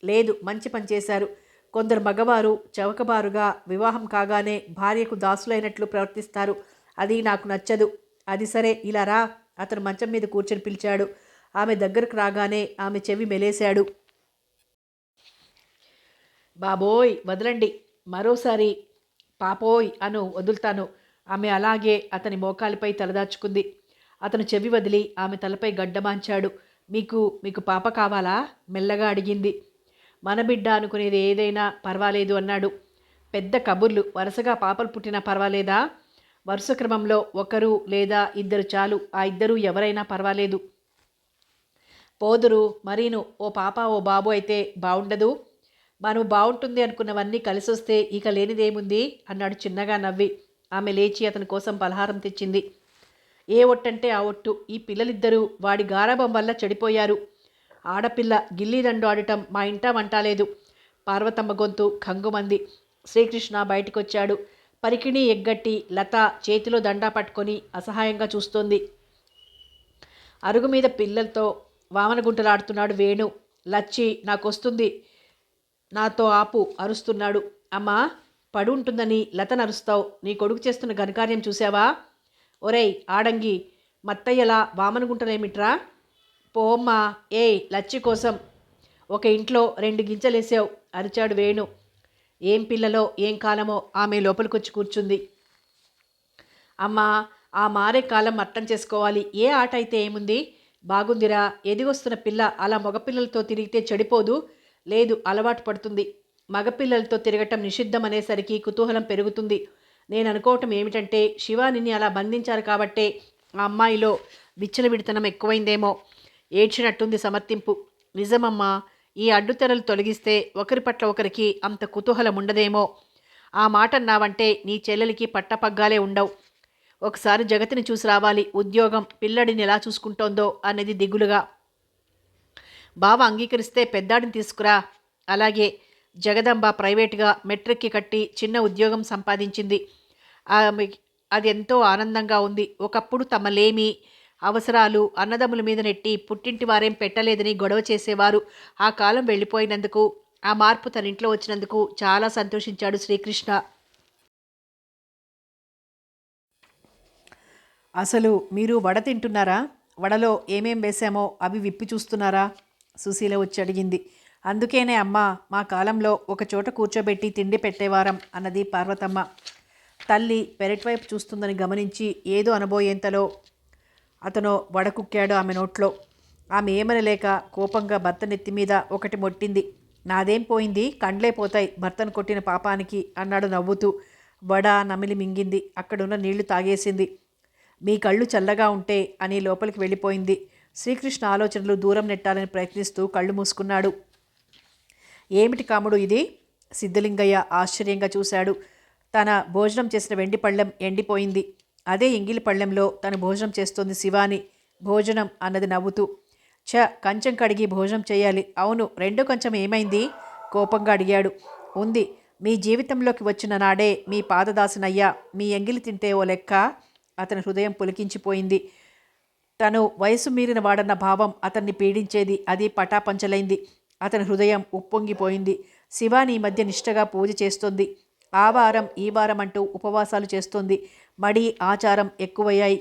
లేదు, మంచి పని చేశారు. కొందరు మగవారు చౌకబారుగా వివాహం కాగానే భార్యకు దాసులైనట్లు ప్రవర్తిస్తారు. అది నాకు నచ్చదు. అది సరే, ఇలా రా. అతను మంచం మీద కూర్చొని పిలిచాడు. ఆమె దగ్గరకు రాగానే ఆమె చెవి మెలేశాడు. బాబోయ్ వదలండి, మరోసారి పాపోయ్ అను వదులుతాను. ఆమె అలాగే అతని మోకాలిపై తలదాచుకుంది. అతను చెవి వదిలి ఆమె తలపై గడ్డమాంచాడు. మీకు పాప కావాలా? మెల్లగా అడిగింది. మన బిడ్డ అనుకునేది ఏదైనా పర్వాలేదు అన్నాడు. పెద్ద కబుర్లు. వరుసగా పాపలు పుట్టినా పర్వాలేదా? వరుస క్రమంలో ఒకరు లేదా ఇద్దరు చాలు. ఆ ఇద్దరు ఎవరైనా పర్వాలేదు. పోదురు మరీను. ఓ పాప ఓ బాబు అయితే బాగుండదు? మనం బాగుంటుంది అనుకున్నవన్నీ కలిసొస్తే ఇక లేనిదేముంది అన్నాడు చిన్నగా నవ్వి. ఆమె లేచి అతని కోసం పలహారం తెచ్చింది. ఏ ఒట్టంటే ఆ ఒట్టు. ఈ పిల్లలిద్దరూ వాడి గారాబం వల్ల చెడిపోయారు. ఆడపిల్ల గిల్లీదండు ఆడటం మా ఇంట వంటాలేదు. పార్వతమ్మ గొంతు ఖంగుమంది. శ్రీకృష్ణ బయటకొచ్చాడు. పరికిణి ఎగ్గట్టి లత చేతిలో దండా పట్టుకొని అసహాయంగా చూస్తోంది. అరుగు మీద పిల్లలతో వామనగుంటలాడుతున్నాడు వేణు. లచ్చి నాకొస్తుంది, నాతో ఆపు అరుస్తున్నాడు. అమ్మా, పడు ఉంటుందని లత నరుస్తావు. నీ కొడుకు చేస్తున్న ఘనకార్యం చూసావా? ఒరేయ్ ఆడంగి, మత్తయ్యలా వామనగుంటలేమిట్రా? పోమ్మా. ఏయ్, లచ్చి కోసం ఒక ఇంట్లో 2 గింజలేసావు అరిచాడు వేణు. ఏం పిల్లలో ఏం కాలమో. ఆమె లోపలికొచ్చి కూర్చుంది. అమ్మా, ఆ మారే కాలం అర్థం చేసుకోవాలి. ఏ ఆట అయితే ఏముంది? బాగుందిరా. ఎదిగొస్తున్న పిల్ల అలా మగపిల్లలతో తిరిగితే చెడిపోదు. లేదు, అలవాటు పడుతుంది. మగపిల్లలతో తిరగటం నిషిద్ధం అనేసరికి కుతూహలం పెరుగుతుంది. నేను అనుకోవటం ఏమిటంటే, శివానిని అలా బంధించారు కాబట్టే ఆ అమ్మాయిలో విచ్చలవిడితనం ఎక్కువైందేమో. ఏడ్చినట్టుంది సమర్థింపు. నిజమమ్మా, ఈ అడ్డుతెరలు తొలగిస్తే ఒకరి పట్ల ఒకరికి అంత కుతూహలం ఉండదేమో. ఆ మాట అన్నావంటే నీ చెల్లెలికి పట్టపగ్గాలే ఉండవు. ఒకసారి జగతిని చూసి రావాలి. ఉద్యోగం, పిల్లడిని ఎలా చూసుకుంటోందో అనేది దిగులుగా. బావ అంగీకరిస్తే పెద్దాడిని తీసుకురా. అలాగే. జగదంబ ప్రైవేటుగా మెట్రిక్కి కట్టి చిన్న ఉద్యోగం సంపాదించింది. ఆమె అది ఎంతో ఆనందంగా ఉంది. ఒకప్పుడు తమ లేమి అవసరాలు అన్నదమ్ముల మీద నెట్టి పుట్టింటి వారేం పెట్టలేదని గొడవ చేసేవారు. ఆ కాలం వెళ్ళిపోయినందుకు, ఆ మార్పు తన ఇంట్లో వచ్చినందుకు చాలా సంతోషించాడు శ్రీకృష్ణ. అసలు మీరు వడ తింటున్నారా? వడలో ఏమేం వేశామో అవి విప్పి చూస్తున్నారా? సుశీల వచ్చి అడిగింది. అందుకేనే అమ్మా, మా కాలంలో ఒక చోట కూర్చోబెట్టి తిండి పెట్టేవారం అన్నది పార్వతమ్మ. తల్లి పెరటివైపు చూస్తుందని గమనించి ఏదో అనబోయేంతలో అతను వడకుక్కాడు ఆమె నోట్లో. ఆమె ఏమనలేక కోపంగా భర్త నెత్తి మీద ఒకటి మొట్టింది. నాదేం పోయింది, కండ్లే పోతాయి భర్తను కొట్టిన పాపానికి అన్నాడు నవ్వుతూ. వడ నమిలి మింగింది. అక్కడున్న నీళ్లు తాగేసింది. మీ కళ్ళు చల్లగా ఉంటే అని లోపలికి వెళ్ళిపోయింది. శ్రీకృష్ణ ఆలోచనలు దూరం నెట్టాలని ప్రయత్నిస్తూ కళ్ళు మూసుకున్నాడు. ఏమిటి కాముడు ఇది? సిద్ధలింగయ్య ఆశ్చర్యంగా చూశాడు. తన భోజనం చేసిన వెండి పళ్ళెం ఎండిపోయింది. అదే ఎంగిలి పళ్ళెంలో తను భోజనం చేస్తోంది శివాని. భోజనం అన్నది నవ్వుతూ. కంచం కడిగి భోజనం చేయాలి. అవును, రెండో కంచం ఏమైంది? కోపంగా అడిగాడు. ఉంది. మీ జీవితంలోకి వచ్చిన నాడే మీ పాదదాసనయ్యా. మీ ఎంగిలి తింటే ఓ లెక్క. అతని హృదయం పులికించిపోయింది. తను వయసు మీరిన వాడన్న భావం అతన్ని పీడించేది. అది పటాపంచలైంది. అతని హృదయం ఉప్పొంగిపోయింది. శివాని ఈ మధ్య నిష్టగా పూజ చేస్తోంది. ఆ వారం ఈ వారం అంటూ ఉపవాసాలు చేస్తోంది. మడి ఆచారం ఎక్కువయ్యాయి.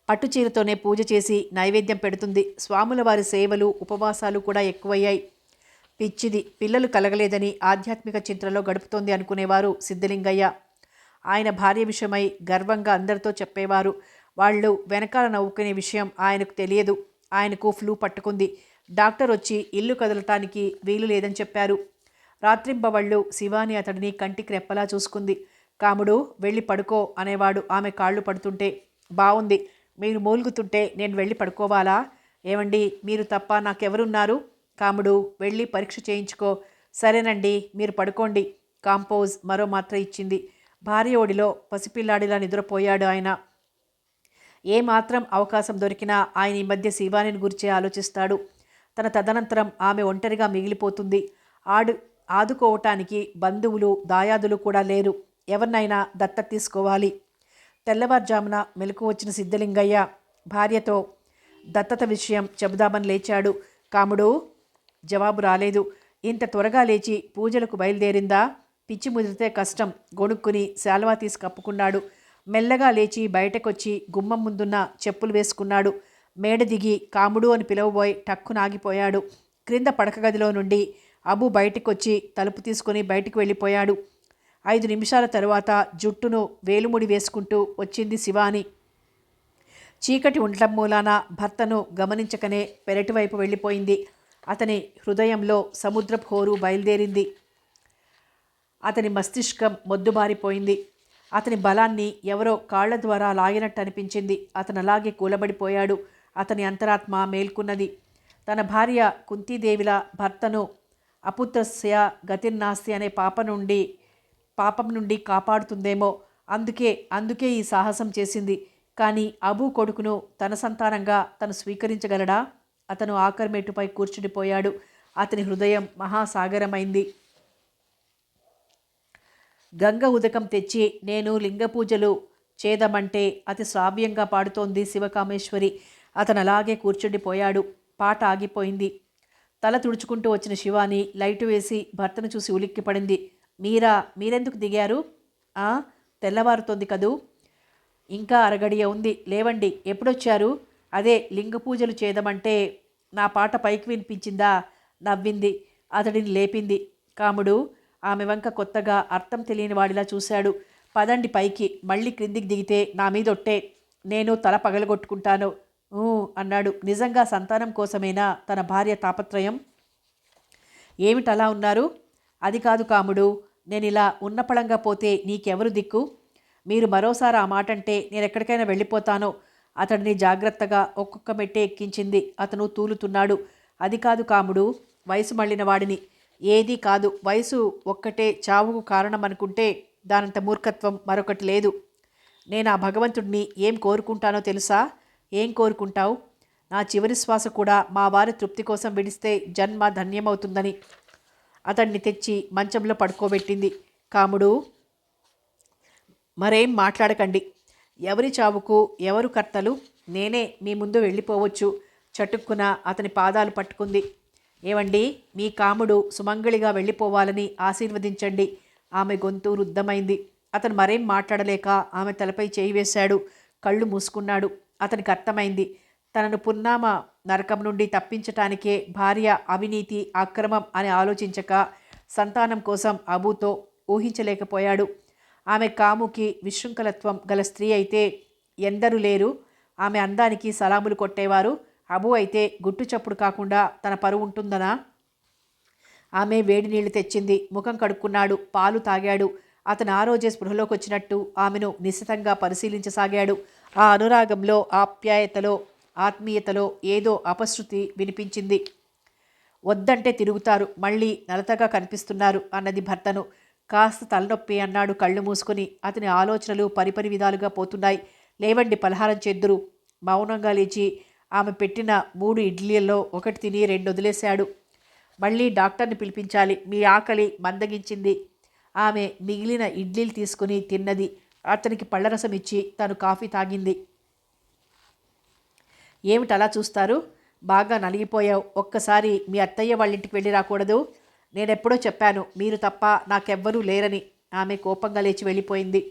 పట్టుచీరతోనే పూజ చేసి నైవేద్యం పెడుతుంది. స్వాముల వారి సేవలు ఉపవాసాలు కూడా ఎక్కువయ్యాయి. పిచ్చిది, పిల్లలు కలగలేదని ఆధ్యాత్మిక చింతనలో గడుపుతోంది అనుకునేవారు సిద్ధలింగయ్య. ఆయన భార్య విషయమై గర్వంగా అందరితో చెప్పేవారు. వాళ్ళు వెనకాల నవ్వుకునే విషయం ఆయనకు తెలియదు. ఆయనకు ఫ్లూ పట్టుకుంది. డాక్టర్ వచ్చి ఇల్లు కదలటానికి వీలు లేదని చెప్పారు. రాత్రింబవళ్ళు శివాని అతడిని కంటికి రెప్పలా చూసుకుంది. కాముడు వెళ్ళి పడుకో అనేవాడు ఆమె కాళ్ళు పడుతుంటే. బావుంది, మీరు మూలుగుతుంటే నేను వెళ్ళి పడుకోవాలా? ఏమండి, మీరు తప్ప నాకెవరున్నారు? కాముడు, వెళ్ళి పరీక్ష చేయించుకో. సరేనండి, మీరు పడుకోండి. కాంపోజ్ మరో మాత్ర ఇచ్చింది. భార్య ఒడిలో పసిపిల్లాడిలా నిద్రపోయాడు ఆయన. ఏమాత్రం అవకాశం దొరికినా ఆయన ఈ మధ్య శివానిని గురించే ఆలోచిస్తాడు. తన తదనంతరం ఆమె ఒంటరిగా మిగిలిపోతుంది. ఆదుకోవటానికి బంధువులు దాయాదులు కూడా లేరు. ఎవరినైనా దత్తత తీసుకోవాలి. తెల్లవారుజామున మెలకు వచ్చిన సిద్ధలింగయ్య భార్యతో దత్తత విషయం చెబుదామని లేచాడు. కాముడు జవాబు రాలేదు. ఇంత త్వరగా లేచి పూజలకు బయలుదేరిందా? పిచ్చి ముదిరితే కష్టం. గొణుక్కుని శాల్వా తీసి కప్పుకున్నాడు. మెల్లగా లేచి బయటకొచ్చి గుమ్మం ముందున్న చెప్పులు వేసుకున్నాడు. మేడ దిగి కాముడు అని పిలవబోయి టక్కునాగిపోయాడు. క్రింద పడక గదిలో నుండి అబు బయటకొచ్చి తలుపు తీసుకుని బయటికి వెళ్ళిపోయాడు. 5 నిమిషాల తరువాత జుట్టును వేలుముడి వేసుకుంటూ వచ్చింది శివాని. చీకటి ఉండటం మూలాన భర్తను గమనించకనే పెరటివైపు వెళ్ళిపోయింది. అతని హృదయంలో సముద్రపు హోరు బయలుదేరింది. అతని మస్తిష్కం మొద్దుబారిపోయింది. అతని బలాన్ని ఎవరో కాళ్ల ద్వారా లాగినట్టు అనిపించింది. అతను అలాగే కూలబడిపోయాడు. అతని అంతరాత్మ మేల్కున్నది. తన భార్య కుంతీదేవిలా భర్తను అపుత్రస్య గతిర్నాస్తి అనే పాపం నుండి కాపాడుతుందేమో. అందుకే ఈ సాహసం చేసింది. కానీ అబూ కొడుకును తన సంతానంగా తను స్వీకరించగలడా? అతను ఆకర్మేటుపై కూర్చుండిపోయాడు. అతని హృదయం మహాసాగరమైంది. గంగ ఉదకం తెచ్చి నేను లింగ పూజలు చేదమంటే అతి శ్రావ్యంగా పాడుతోంది శివకామేశ్వరి. అతను అలాగే కూర్చుండిపోయాడు. పాట ఆగిపోయింది. తల తుడుచుకుంటూ వచ్చిన శివాని లైటు వేసి భర్తను చూసి ఉలిక్కిపడింది. మీరెందుకు దిగారు? తెల్లవారుతోంది కదూ. ఇంకా అరగడియ ఉంది. లేవండి. ఎప్పుడొచ్చారు? అదే లింగ పూజలు చేద్దామంటే. నా పాట పైకి వినిపించిందా? నవ్వింది. అతడిని లేపింది. కాముడు ఆమె వంక కొత్తగా అర్థం తెలియని వాడిలా చూశాడు. పదండి పైకి. మళ్ళీ క్రిందికి దిగితే నా మీదొట్టే. నేను తల పగలగొట్టుకుంటాను అన్నాడు. నిజంగా సంతానం కోసమేనా తన భార్య తాపత్రయం? ఏమిటలా ఉన్నారు? అది కాదు కాముడు, నేను ఇలా ఉన్నపళంగా పోతే నీకెవరు దిక్కు? మీరు మరోసారి ఆ మాట అంటే నేనెక్కడికైనా వెళ్ళిపోతాను. అతడిని జాగ్రత్తగా ఒక్కొక్క మెట్టే ఎక్కించింది. అతను తూలుతున్నాడు. అది కాదు కాముడు, వయసు మళ్ళిన వాడిని. ఏదీ కాదు. వయసు ఒక్కటే చావుకు కారణం అనుకుంటే దానంత మూర్ఖత్వం మరొకటి లేదు. నేను ఆ భగవంతుడిని ఏం కోరుకుంటానో తెలుసా? ఏం కోరుకుంటావు? నా చివరి శ్వాస కూడా మా వారి తృప్తి కోసం విడిస్తే జన్మ ధన్యమవుతుందని. అతన్ని తెచ్చి మంచంలో పడుకోబెట్టింది. కాముడు, మరేం మాట్లాడకండి. ఎవరి చావుకు ఎవరు కర్తలు? నేనే మీ ముందు వెళ్ళిపోవచ్చు. చటుక్కున అతని పాదాలు పట్టుకుంది. ఏవండి, మీ కాముడు సుమంగళిగా వెళ్ళిపోవాలని ఆశీర్వదించండి. ఆమె గొంతు రుద్ధమైంది. అతను మరేం మాట్లాడలేక ఆమె తలపై చేయి వేశాడు. కళ్ళు మూసుకున్నాడు. అతనికి అర్థమైంది. తనను పున్నామ నరకం నుండి తప్పించటానికే భార్య అవినీతి అక్రమం అని ఆలోచించక సంతానం కోసం అబూతో ఊహించలేకపోయాడు. ఆమె కాముకి విశృంఖలత్వం గల స్త్రీ అయితే ఎందరూ లేరు. ఆమె అందానికి సలాములు కొట్టేవారు. అబూ అయితే గుట్టు చప్పుడు కాకుండా తన పరువు ఉంటుందనా? ఆమె వేడి నీళ్లు తెచ్చింది. ముఖం కడుక్కున్నాడు. పాలు తాగాడు. అతను ఆ రోజే స్పృహలోకి వచ్చినట్టు ఆమెను నిశితంగా పరిశీలించసాగాడు. ఆ అనురాగంలో, ఆప్యాయతలో, ఆత్మీయతలో ఏదో అపశృతి వినిపించింది. వద్దంటే తిరుగుతారు, మళ్ళీ నలతగా కనిపిస్తున్నారు అన్నది భర్తను. కాస్త తలనొప్పి అన్నాడు కళ్ళు మూసుకొని. అతని ఆలోచనలు పరిపరి విధాలుగా పోతున్నాయి. లేవండి, పలహారం చేద్దురు. మౌనంగా లేచి ఆమె పెట్టిన 3 ఇడ్లీల్లో ఒకటి తిని 2 వదిలేశాడు. మళ్ళీ డాక్టర్ని పిలిపించాలి. మీ ఆకలి మందగించింది. ఆమె మిగిలిన ఇడ్లీలు తీసుకుని తిన్నది. అతనికి పళ్ళరసం ఇచ్చి తను కాఫీ తాగింది. ఏమిటలా చూస్తారు? బాగా నలిగిపోయావు. ఒక్కసారి మీ అత్తయ్య వాళ్ళ ఇంటికి వెళ్ళి రాకూడదు? నేనెప్పుడో చెప్పాను, మీరు తప్ప నాకెవ్వరూ లేరని. ఆమె కోపంగా లేచి వెళ్ళిపోయింది.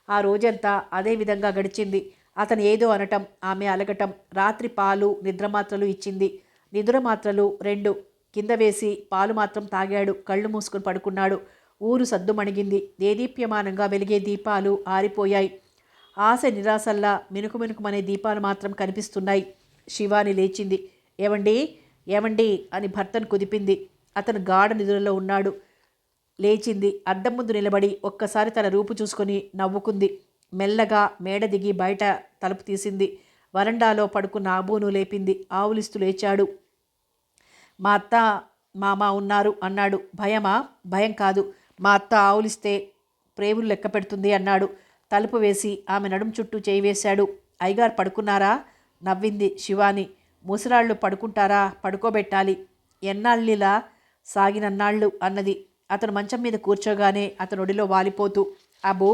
ఆ రోజంతా అదే విధంగా గడిచింది. అతను ఏదో అనటం, ఆమె అలగటం. రాత్రి పాలు, నిద్రమాత్రలు ఇచ్చింది. నిద్రమాత్రలు 2 కింద వేసి పాలు మాత్రం తాగాడు. కళ్ళు మూసుకుని పడుకున్నాడు. ఊరు సద్దుమణిగింది. దేదీప్యమానంగా వెలిగే దీపాలు ఆరిపోయాయి. ఆశ నిరాశల్లా మినుకు మినుకుమనే దీపాలు మాత్రం కనిపిస్తున్నాయి. శివాని లేచింది. ఏవండి, ఏవండి అని భర్తను కుదిపింది. అతను గాఢ నిద్రలో ఉన్నాడు. లేచింది. అద్దం ముందు నిలబడి ఒక్కసారి తన రూపు చూసుకొని నవ్వుకుంది. మెల్లగా మేడ దిగి బయట తలుపు తీసింది. వరండాలో పడుకున్న అబూను లేపింది. ఆవులిస్తూ లేచాడు. మా అత్త మామ ఉన్నారు అన్నాడు. భయమా? భయం కాదు. మా అత్త ఆవులిస్తే ప్రేవులు లెక్క పెడుతుంది అన్నాడు. తలుపు వేసి ఆమె నడుం చుట్టూ చేయి వేశాడు. అయ్యగారు పడుకున్నారా? నవ్వింది శివాని. ముసలాళ్ళు పడుకుంటారా? పడుకోబెట్టాలి. ఎన్నాళ్ళిలా సాగినన్నాళ్ళు అన్నది. అతను మంచం మీద కూర్చోగానే అతను ఒడిలో వాలిపోతూ, అబ్బో,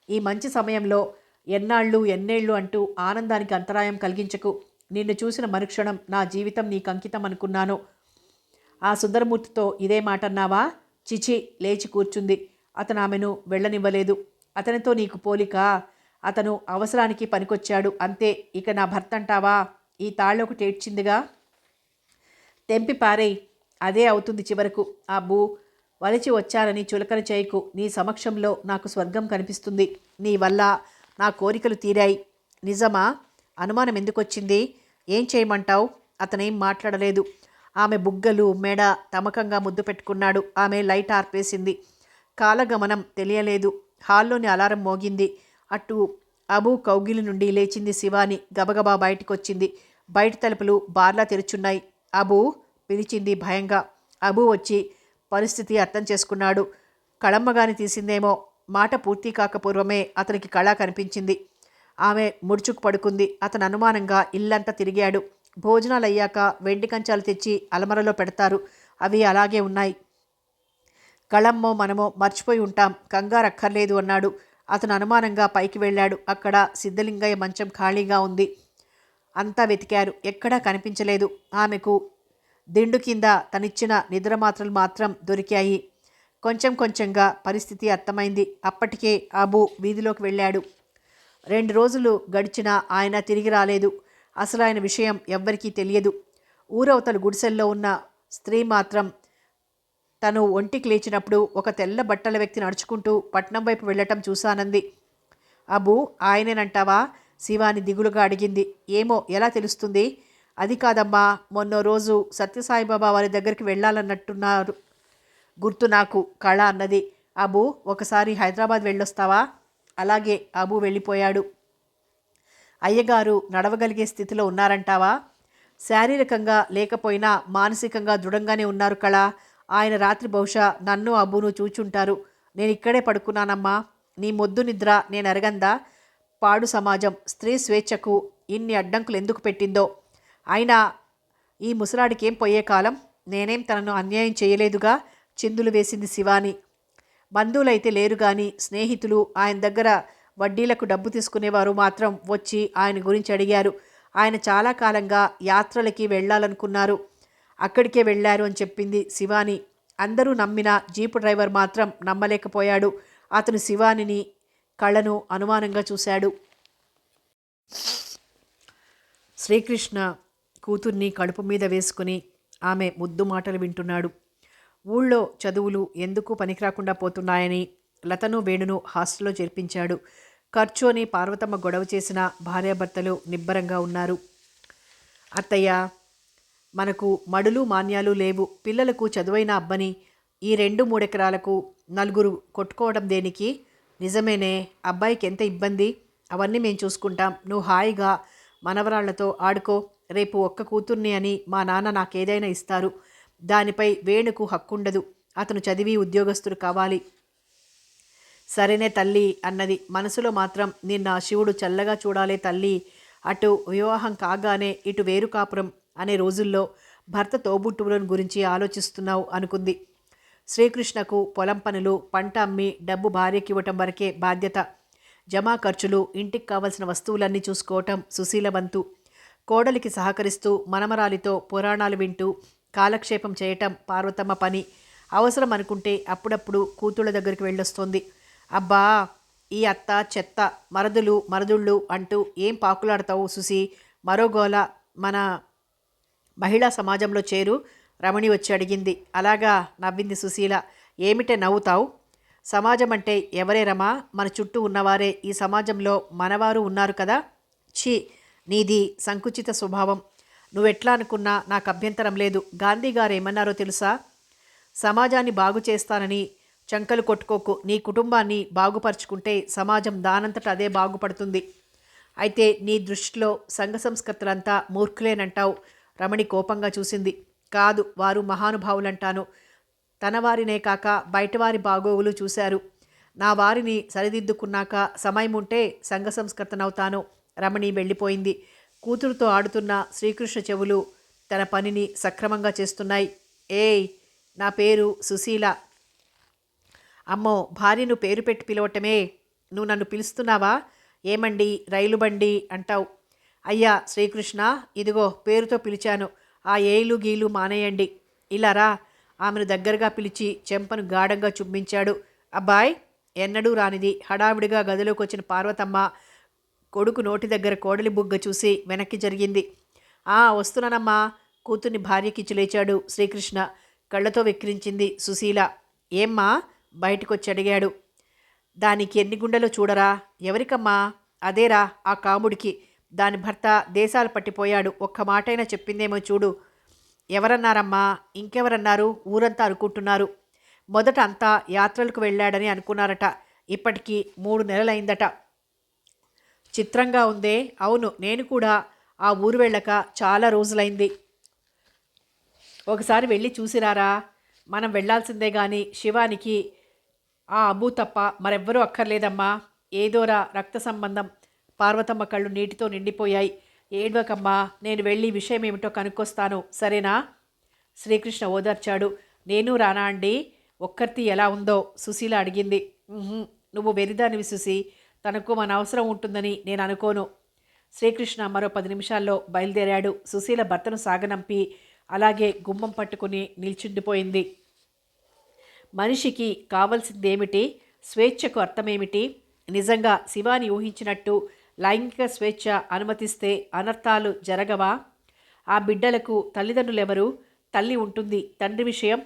ఈ మంచి సమయంలో ఎన్నాళ్ళు ఎన్నేళ్ళు అంటూ ఆనందానికి అంతరాయం కలిగించకు. నిన్ను చూసిన మరుక్షణం నా జీవితం నీకు అంకితం అనుకున్నాను. ఆ సుందరమూర్తితో ఇదే మాట అన్నావా? చిచి. లేచి కూర్చుంది. అతను ఆమెను వెళ్ళనివ్వలేదు. అతనితో నీకు పోలిక? అతను అవసరానికి పనికొచ్చాడు అంతే. ఇక నా భర్త అంటావా? ఈ తాళ్ళొకటి ఏడ్చిందిగా, తెంపి పారేయ్. అదే అవుతుంది చివరకు. అబ్బూ, వలిచి వచ్చానని చులకన చేయకు. నీ సమక్షంలో నాకు స్వర్గం కనిపిస్తుంది. నీ వల్ల నా కోరికలు తీరాయి. నిజమా? అనుమానం ఎందుకొచ్చింది? ఏం చేయమంటావు? అతనేం మాట్లాడలేదు. ఆమె బుగ్గలు, మెడ తమకంగా ముద్దు పెట్టుకున్నాడు. ఆమె లైట్ ఆర్పేసింది. కాలగమనం తెలియలేదు. హాల్లోని అలారం మోగింది. అటు అబూ కౌగిలి నుండి లేచింది శివాని. గబగబా బయటికొచ్చింది. బయట తలుపులు బార్లా తెరుచున్నాయి. అబూ పిలిచింది భయంగా. అబూ వచ్చి పరిస్థితి అర్థం చేసుకున్నాడు. కళమ్మగాని తీసిందేమో. మాట పూర్తి కాకపూర్వమే అతనికి కళ కనిపించింది. ఆమె ముడుచుకు పడుకుంది. అతను అనుమానంగా ఇల్లంతా తిరిగాడు. భోజనాలయ్యాక వెండి కంచాలు తెచ్చి అలమరలో పెడతారు. అవి అలాగే ఉన్నాయి. కళమ్మో మనమో మర్చిపోయి ఉంటాం. కంగారు అక్కర్లేదు అన్నాడు. అతను అనుమానంగా పైకి వెళ్ళాడు. అక్కడ సిద్ధలింగయ్య మంచం ఖాళీగా ఉంది. అంతా వెతికారు. ఎక్కడా కనిపించలేదు. ఆమెకు దిండు కింద తనిచ్చిన నిద్రమాత్రలు మాత్రం దొరికాయి. కొంచెం కొంచెంగా పరిస్థితి అర్థమైంది. అప్పటికే అబూ వీధిలోకి వెళ్ళాడు. 2 రోజులు గడిచినా ఆయన తిరిగి రాలేదు. అసలు ఆయన విషయం ఎవ్వరికీ తెలియదు. ఊరవతల గుడిసెల్లో ఉన్న స్త్రీ మాత్రం తను ఒంటికి లేచినప్పుడు ఒక తెల్ల బట్టల వ్యక్తి నడుచుకుంటూ పట్నం వైపు వెళ్ళటం చూశానంది. అబూ, ఆయనేనంటావా? శివాని దిగులుగా అడిగింది. ఏమో, ఎలా తెలుస్తుంది? అది కాదమ్మా, మొన్నో రోజు సత్యసాయిబాబా వారి దగ్గరికి వెళ్ళాలన్నట్టున్నారు గుర్తు నాకు. కళ అన్నది. అబూ, ఒకసారి హైదరాబాద్ వెళ్ళొస్తావా? అలాగే. అబూ వెళ్ళిపోయాడు. అయ్యగారు నడవగలిగే స్థితిలో ఉన్నారంటావా? శారీరకంగా లేకపోయినా మానసికంగా దృఢంగానే ఉన్నారు కళ. ఆయన రాత్రి బహుశా నన్ను అబ్బును చూచుంటారు. నేను ఇక్కడే పడుకున్నానమ్మా. నీ మొద్దు నిద్ర నేను అరగందా? పాడు సమాజం స్త్రీ స్వేచ్ఛకు ఇన్ని అడ్డంకులు ఎందుకు పెట్టిందో. అయినా ఈ ముసలాడికేం పోయే కాలం. నేనేం తనను అన్యాయం చేయలేదుగా. చిందులు వేసింది శివాని. బంధువులైతే లేరు గాని స్నేహితులు, ఆయన దగ్గర వడ్డీలకు డబ్బు తీసుకునేవారు మాత్రం వచ్చి ఆయన గురించి అడిగారు. ఆయన చాలా కాలంగా యాత్రలకి వెళ్ళాలనుకున్నారు. అక్కడికే వెళ్ళారు అని చెప్పింది శివాని. అందరూ నమ్మిన జీపు డ్రైవర్ మాత్రం నమ్మలేకపోయాడు. అతను శివానిని, కళను అనుమానంగా చూశాడు. శ్రీకృష్ణ కూతుర్ని కడుపు మీద వేసుకుని ఆమె ముద్దు మాటలు వింటున్నాడు. ఊళ్ళో చదువులు ఎందుకు పనికిరాకుండా పోతున్నాయని లతను, వేణును హాస్టల్లో చేర్పించాడు. ఖర్చు అని పార్వతమ్మ గొడవ చేసిన భార్యాభర్తలు నిబ్బరంగా ఉన్నారు. అత్తయ్య, మనకు మడులు మాన్యాలు లేవు. పిల్లలకు చదువైన అబ్బని ఈ 2-3 ఎకరాలకు 4 కొట్టుకోవడం దేనికి? నిజమేనే, అబ్బాయికి ఎంత ఇబ్బంది. అవన్నీ మేము చూసుకుంటాం. నువ్వు హాయిగా మనవరాళ్లతో ఆడుకో. రేపు ఒక్క కూతుర్ని అని మా నాన్న నాకేదైనా ఇస్తారు. దానిపై వేణుకు హక్కుండదు. అతను చదివి ఉద్యోగస్తుడు కావాలి. సరేనే తల్లి అన్నది. మనసులో మాత్రం నిన్న శివుడు చల్లగా చూడాలే తల్లి. అటు వివాహం కాగానే ఇటు వేరు కాపురం అనే రోజుల్లో భర్త తోబుట్టువులను గురించి ఆలోచిస్తున్నావు అనుకుంది. శ్రీకృష్ణకు పొలం పనులు, పంట అమ్మి డబ్బు భార్యకి ఇవ్వటం వరకే బాధ్యత. జమా ఖర్చులు, ఇంటికి కావలసిన వస్తువులన్నీ చూసుకోవటం సుశీల వంతు. కోడలికి సహకరిస్తూ మనమరాలితో పురాణాలు వింటూ కాలక్షేపం చేయటం పార్వతమ్మ పని. అవసరం అనుకుంటే అప్పుడప్పుడు కూతుళ్ళ దగ్గరికి వెళ్ళొస్తోంది. అబ్బా, ఈ అత్త చెత్త, మరదులు మరదుళ్ళు అంటూ ఏం పాకులాడతావు సుసి? మరో గోల. మన మహిళా సమాజంలో చేరు, రమణి వచ్చి అడిగింది. అలాగా, నవ్వింది సుశీల. ఏమిటే నవ్వుతావు? సమాజం అంటే ఎవరే రమా? మన చుట్టూ ఉన్నవారే. ఈ సమాజంలో మనవారు ఉన్నారు కదా. ఛీ, నీది సంకుచిత స్వభావం. నువ్వెట్లా అనుకున్నా నాకు అభ్యంతరం లేదు. గాంధీ గారు ఏమన్నారో తెలుసా? సమాజాన్ని బాగు చేస్తానని చంకలు కొట్టుకోకు. నీ కుటుంబాన్ని బాగుపరుచుకుంటే సమాజం దానంతట అదే బాగుపడుతుంది. అయితే నీ దృష్టిలో సంఘ సంస్కృతులంతా మూర్ఖులేనంటావు. రమణి కోపంగా చూసింది. కాదు, వారు మహానుభావులంటాను. తన వారినే కాక బయటవారి బాగోగులు చూశారు. నా వారిని సరిదిద్దుకున్నాక సమయం ఉంటే సంఘ సంస్కృతనవుతాను. రమణి వెళ్ళిపోయింది. కూతురుతో ఆడుతున్న శ్రీకృష్ణ చెవులు తన పనిని సక్రమంగా చేస్తున్నాయి. ఏయ్, నా పేరు సుశీల. అమ్మో, భార్యను పేరు పెట్టి పిలవటమే. నువ్వు నన్ను పిలుస్తున్నావా? ఏమండి, రైలు బండి అంటావు. అయ్యా శ్రీకృష్ణ, ఇదిగో పేరుతో పిలిచాను. ఆ ఏలు గీలు మానేయండి. ఇలా రా. ఆమెను దగ్గరగా పిలిచి చెంపను గాఢంగా చుమ్మించాడు. అబ్బాయ్, ఎన్నడూ రానిది హడావిడిగా గదిలోకి వచ్చిన పార్వతమ్మ కొడుకు నోటి దగ్గర కోడలి బుగ్గ చూసి వెనక్కి జరిగింది. వస్తున్నానమ్మా. కూతుర్ని భార్యకిచ్చి లేచాడు శ్రీకృష్ణ. కళ్ళతో వెక్కిరించింది సుశీల. ఏమ్మా? బయటకొచ్చి అడిగాడు. దానికి ఎన్ని గుండెలో చూడరా? ఎవరికమ్మా? అదేరా, ఆ కాముడికి. దాని భర్త దేశాలు పట్టిపోయాడు. ఒక్క మాటైనా చెప్పిందేమో చూడు. ఎవరన్నారమ్మా? ఇంకెవరన్నారు? ఊరంతా అనుకుంటున్నారు. మొదట అంతా యాత్రలకు వెళ్ళాడని అనుకున్నారట. ఇప్పటికీ 3 నెలలైందట. చిత్రంగా ఉందే. అవును, నేను కూడా ఆ ఊరు వెళ్ళక చాలా రోజులైంది. ఒకసారి వెళ్ళి చూసిరారా? మనం వెళ్ళాల్సిందే గాని శివానికి ఆ అబ్బు తప్ప మరెవ్వరూ అక్కర్లేదమ్మా. ఏదోరా రక్త సంబంధం. పార్వతమ్మ కళ్ళు నీటితో నిండిపోయాయి. ఏడ్వకమ్మా, నేను వెళ్ళి విషయం ఏమిటో కనుక్కొస్తాను, సరేనా? శ్రీకృష్ణ ఓదార్చాడు. నేను రానా అండి? ఒక్కర్తి ఎలా ఉందో సుశీల అడిగింది. నువ్వు వెరిదానివి సుసి. తనకు మన అవసరం ఉంటుందని నేను అనుకోను. శ్రీకృష్ణ మరో 10 నిమిషాల్లో బయలుదేరాడు. సుశీల భర్తను సాగనంపి అలాగే గుమ్మం పట్టుకుని నిల్చుండిపోయింది. మనిషికి కావలసిందేమిటి? స్వేచ్ఛకు అర్థమేమిటి? నిజంగా శివాని ఊహించినట్టు లైంగిక స్వేచ్ఛ అనుమతిస్తే అనర్థాలు జరగవా? ఆ బిడ్డలకు తల్లిదండ్రులెవరు? తల్లి ఉంటుంది. తండ్రి విషయం?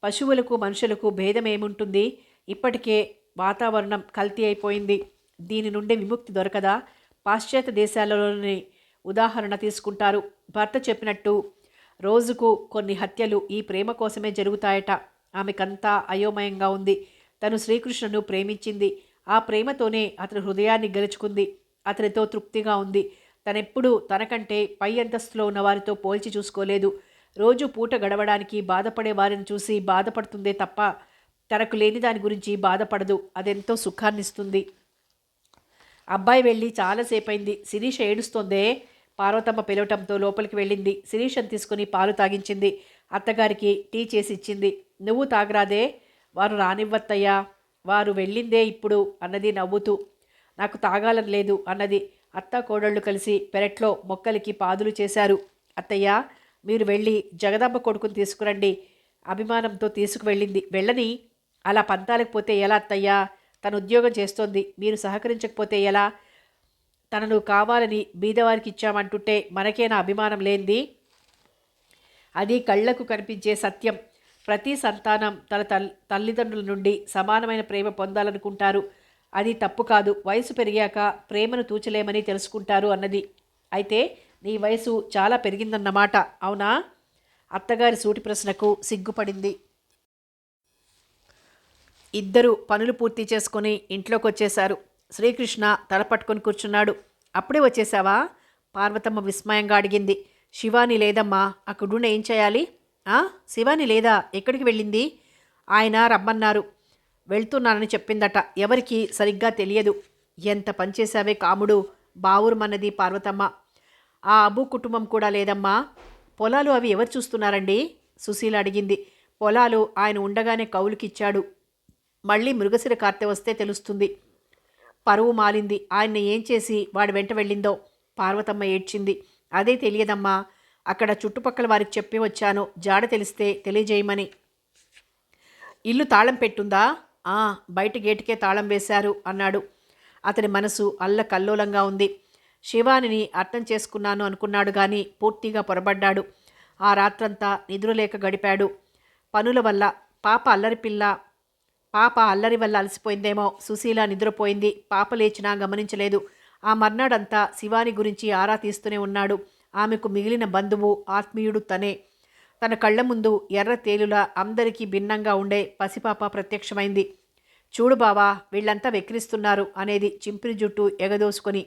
పశువులకు మనుషులకు భేదమేముంటుంది? ఇప్పటికే వాతావరణం కల్తీ అయిపోయింది. దీని నుండి విముక్తి దొరకదా? పాశ్చాత్య దేశాలలోని ఉదాహరణ తీసుకుంటారు. భర్త చెప్పినట్టు రోజుకు కొన్ని హత్యలు ఈ ప్రేమ కోసమే జరుగుతాయట. ఆమెకంతా అయోమయంగా ఉంది. తను శ్రీకృష్ణను ప్రేమించింది. ఆ ప్రేమతోనే అతని హృదయాన్ని గెలుచుకుంది. అతనితో తృప్తిగా ఉంది. తనెప్పుడూ తనకంటే పై అంతస్తులో ఉన్న వారితో పోల్చి చూసుకోలేదు. రోజు పూట గడవడానికి బాధపడే వారిని చూసి బాధపడుతుందే తప్ప తనకు లేని దాని గురించి బాధపడదు. అదెంతో సుఖాన్నిస్తుంది. అబ్బాయి వెళ్ళి చాలాసేపైంది. శిరీష ఏడుస్తోందే. పార్వతమ్మ పిలవటంతో లోపలికి వెళ్ళింది. శిరీషను తీసుకుని పాలు తాగించింది. అత్తగారికి టీ చేసి ఇచ్చింది. నువ్వు తాగరాదే? వారు రానివ్వత్తయ్యా. వారు వెళ్ళిందే ఇప్పుడు అన్నది నవ్వుతూ. నాకు తాగాలని లేదు అన్నది. అత్త కోడళ్ళు కలిసి పెరట్లో మొక్కలకి పాదులు చేశారు. అత్తయ్య, మీరు వెళ్ళి జగదాంబ కొడుకుని తీసుకురండి. అభిమానంతో తీసుకువెళ్ళింది. వెళ్ళని. అలా పంతాలకు పోతే ఎలా అత్తయ్యా? తను ఉద్యోగం చేస్తోంది. మీరు సహకరించకపోతే ఎలా? తనను కావాలని బీదవారికి ఇచ్చామంటుంటే మనకేనా అభిమానం లేనిది? అది కళ్లకు కనిపించే సత్యం. ప్రతి సంతానం తన తల్లిదండ్రుల నుండి సమానమైన ప్రేమ పొందాలనుకుంటారు. అది తప్పు కాదు. వయసు పెరిగాక ప్రేమను తూచలేమని తెలుసుకుంటారు అన్నది. అయితే నీ వయసు చాలా పెరిగిందన్నమాట, అవునా? అత్తగారి సూటి ప్రశ్నకు సిగ్గుపడింది. ఇద్దరు పనులు పూర్తి చేసుకుని ఇంట్లోకి వచ్చేశారు. శ్రీకృష్ణ తల పట్టుకొని కూర్చున్నాడు. అప్పుడే వచ్చేసావా? పార్వతమ్మ విస్మయంగా అడిగింది. శివాని లేదమ్మా. అక్కడున్న ఏం చేయాలి? శివాని లేదా? ఎక్కడికి వెళ్ళింది? ఆయన రమ్మన్నారు. వెళ్తున్నానని చెప్పిందట. ఎవరికి సరిగ్గా తెలియదు. ఎంత పనిచేశావే కాముడు, బావురుమన్నది పార్వతమ్మ. ఆ అబ్బు కుటుంబం కూడా లేదమ్మా. పొలాలు అవి ఎవరు చూస్తున్నారండి? సుశీల అడిగింది. పొలాలు ఆయన ఉండగానే కౌలుకిచ్చాడు. మళ్ళీ మృగశిర కార్తె వస్తే తెలుస్తుంది. పరువు మాలింది. ఆయన్ని ఏం చేసి వాడి వెంట వెళ్ళిందో. పార్వతమ్మ ఏడ్చింది. అదే తెలియదమ్మా. అక్కడ చుట్టుపక్కల వారికి చెప్పి వచ్చాను, జాడ తెలిస్తే తెలియజేయమని. ఇల్లు తాళం పెట్టుందా? ఆ, బయట గేటుకే తాళం వేశారు అన్నాడు. అతని మనసు అల్లకల్లోలంగా ఉంది. శివానిని అర్థం చేసుకున్నాను అనుకున్నాడు గాని పూర్తిగా పొరబడ్డాడు. ఆ రాత్రంతా నిద్రలేక గడిపాడు. పనుల వల్ల పాప అల్లరి వల్ల అలసిపోయిందేమో. సుశీల నిద్రపోయింది. పాప లేచినా గమనించలేదు. ఆ మర్నాడంతా శివాని గురించి ఆరా తీస్తూనే ఉన్నాడు. ఆమెకు మిగిలిన బంధువు, ఆత్మీయుడు తనే. తన కళ్ల ముందు ఎర్ర తేలులా అందరికీ భిన్నంగా ఉండే పసిపాప ప్రత్యక్షమైంది. చూడు బావా, వీళ్ళంతా వెక్కిరిస్తున్నారు అనేది చింపిరి జుట్టు ఎగదోసుకొని.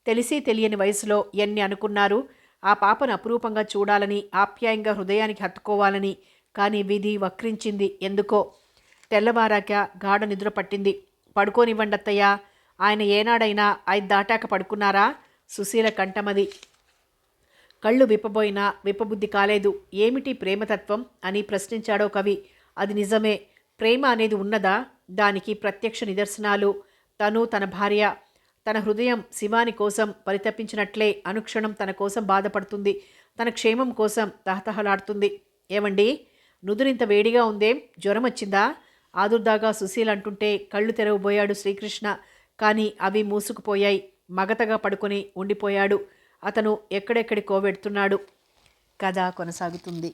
తెలిసి తెలియని వయసులో ఎన్ని అనుకున్నారు. ఆ పాపను అపురూపంగా చూడాలని, ఆప్యాయంగా హృదయానికి హత్తుకోవాలని. కానీ విధి వక్రించింది ఎందుకో. తెల్లవారాక గాఢ నిద్ర పట్టింది. పడుకోనివ్వండత్తయ్యా, ఆయన ఏనాడైనా 5 దాటాక పడుకున్నారా? సుశీల కంఠమది. కళ్ళు విప్పబోయినా విప్పబుద్ధి కాలేదు. ఏమిటి ప్రేమతత్వం అని ప్రశ్నించాడో కవి. అది నిజమే. ప్రేమ అనేది ఉన్నదా? దానికి ప్రత్యక్ష నిదర్శనాలు. తను, తన భార్య, తన హృదయం శివాని కోసం పరితపించినట్లే అనుక్షణం తన కోసం బాధపడుతుంది. తన క్షేమం కోసం తహతహలాడుతుంది. ఏమండి, నుదురింత వేడిగా ఉందేం? జ్వరం వచ్చిందా? ఆదుర్దాగా సుశీల్ అంటుంటే కళ్ళు తెరవబోయాడు శ్రీకృష్ణ. కానీ అవి మూసుకుపోయాయి. మగతగా పడుకొని ఉండిపోయాడు. అతను ఎక్కడెక్కడికో వెడుతున్నాడు. కథ కొనసాగుతుంది.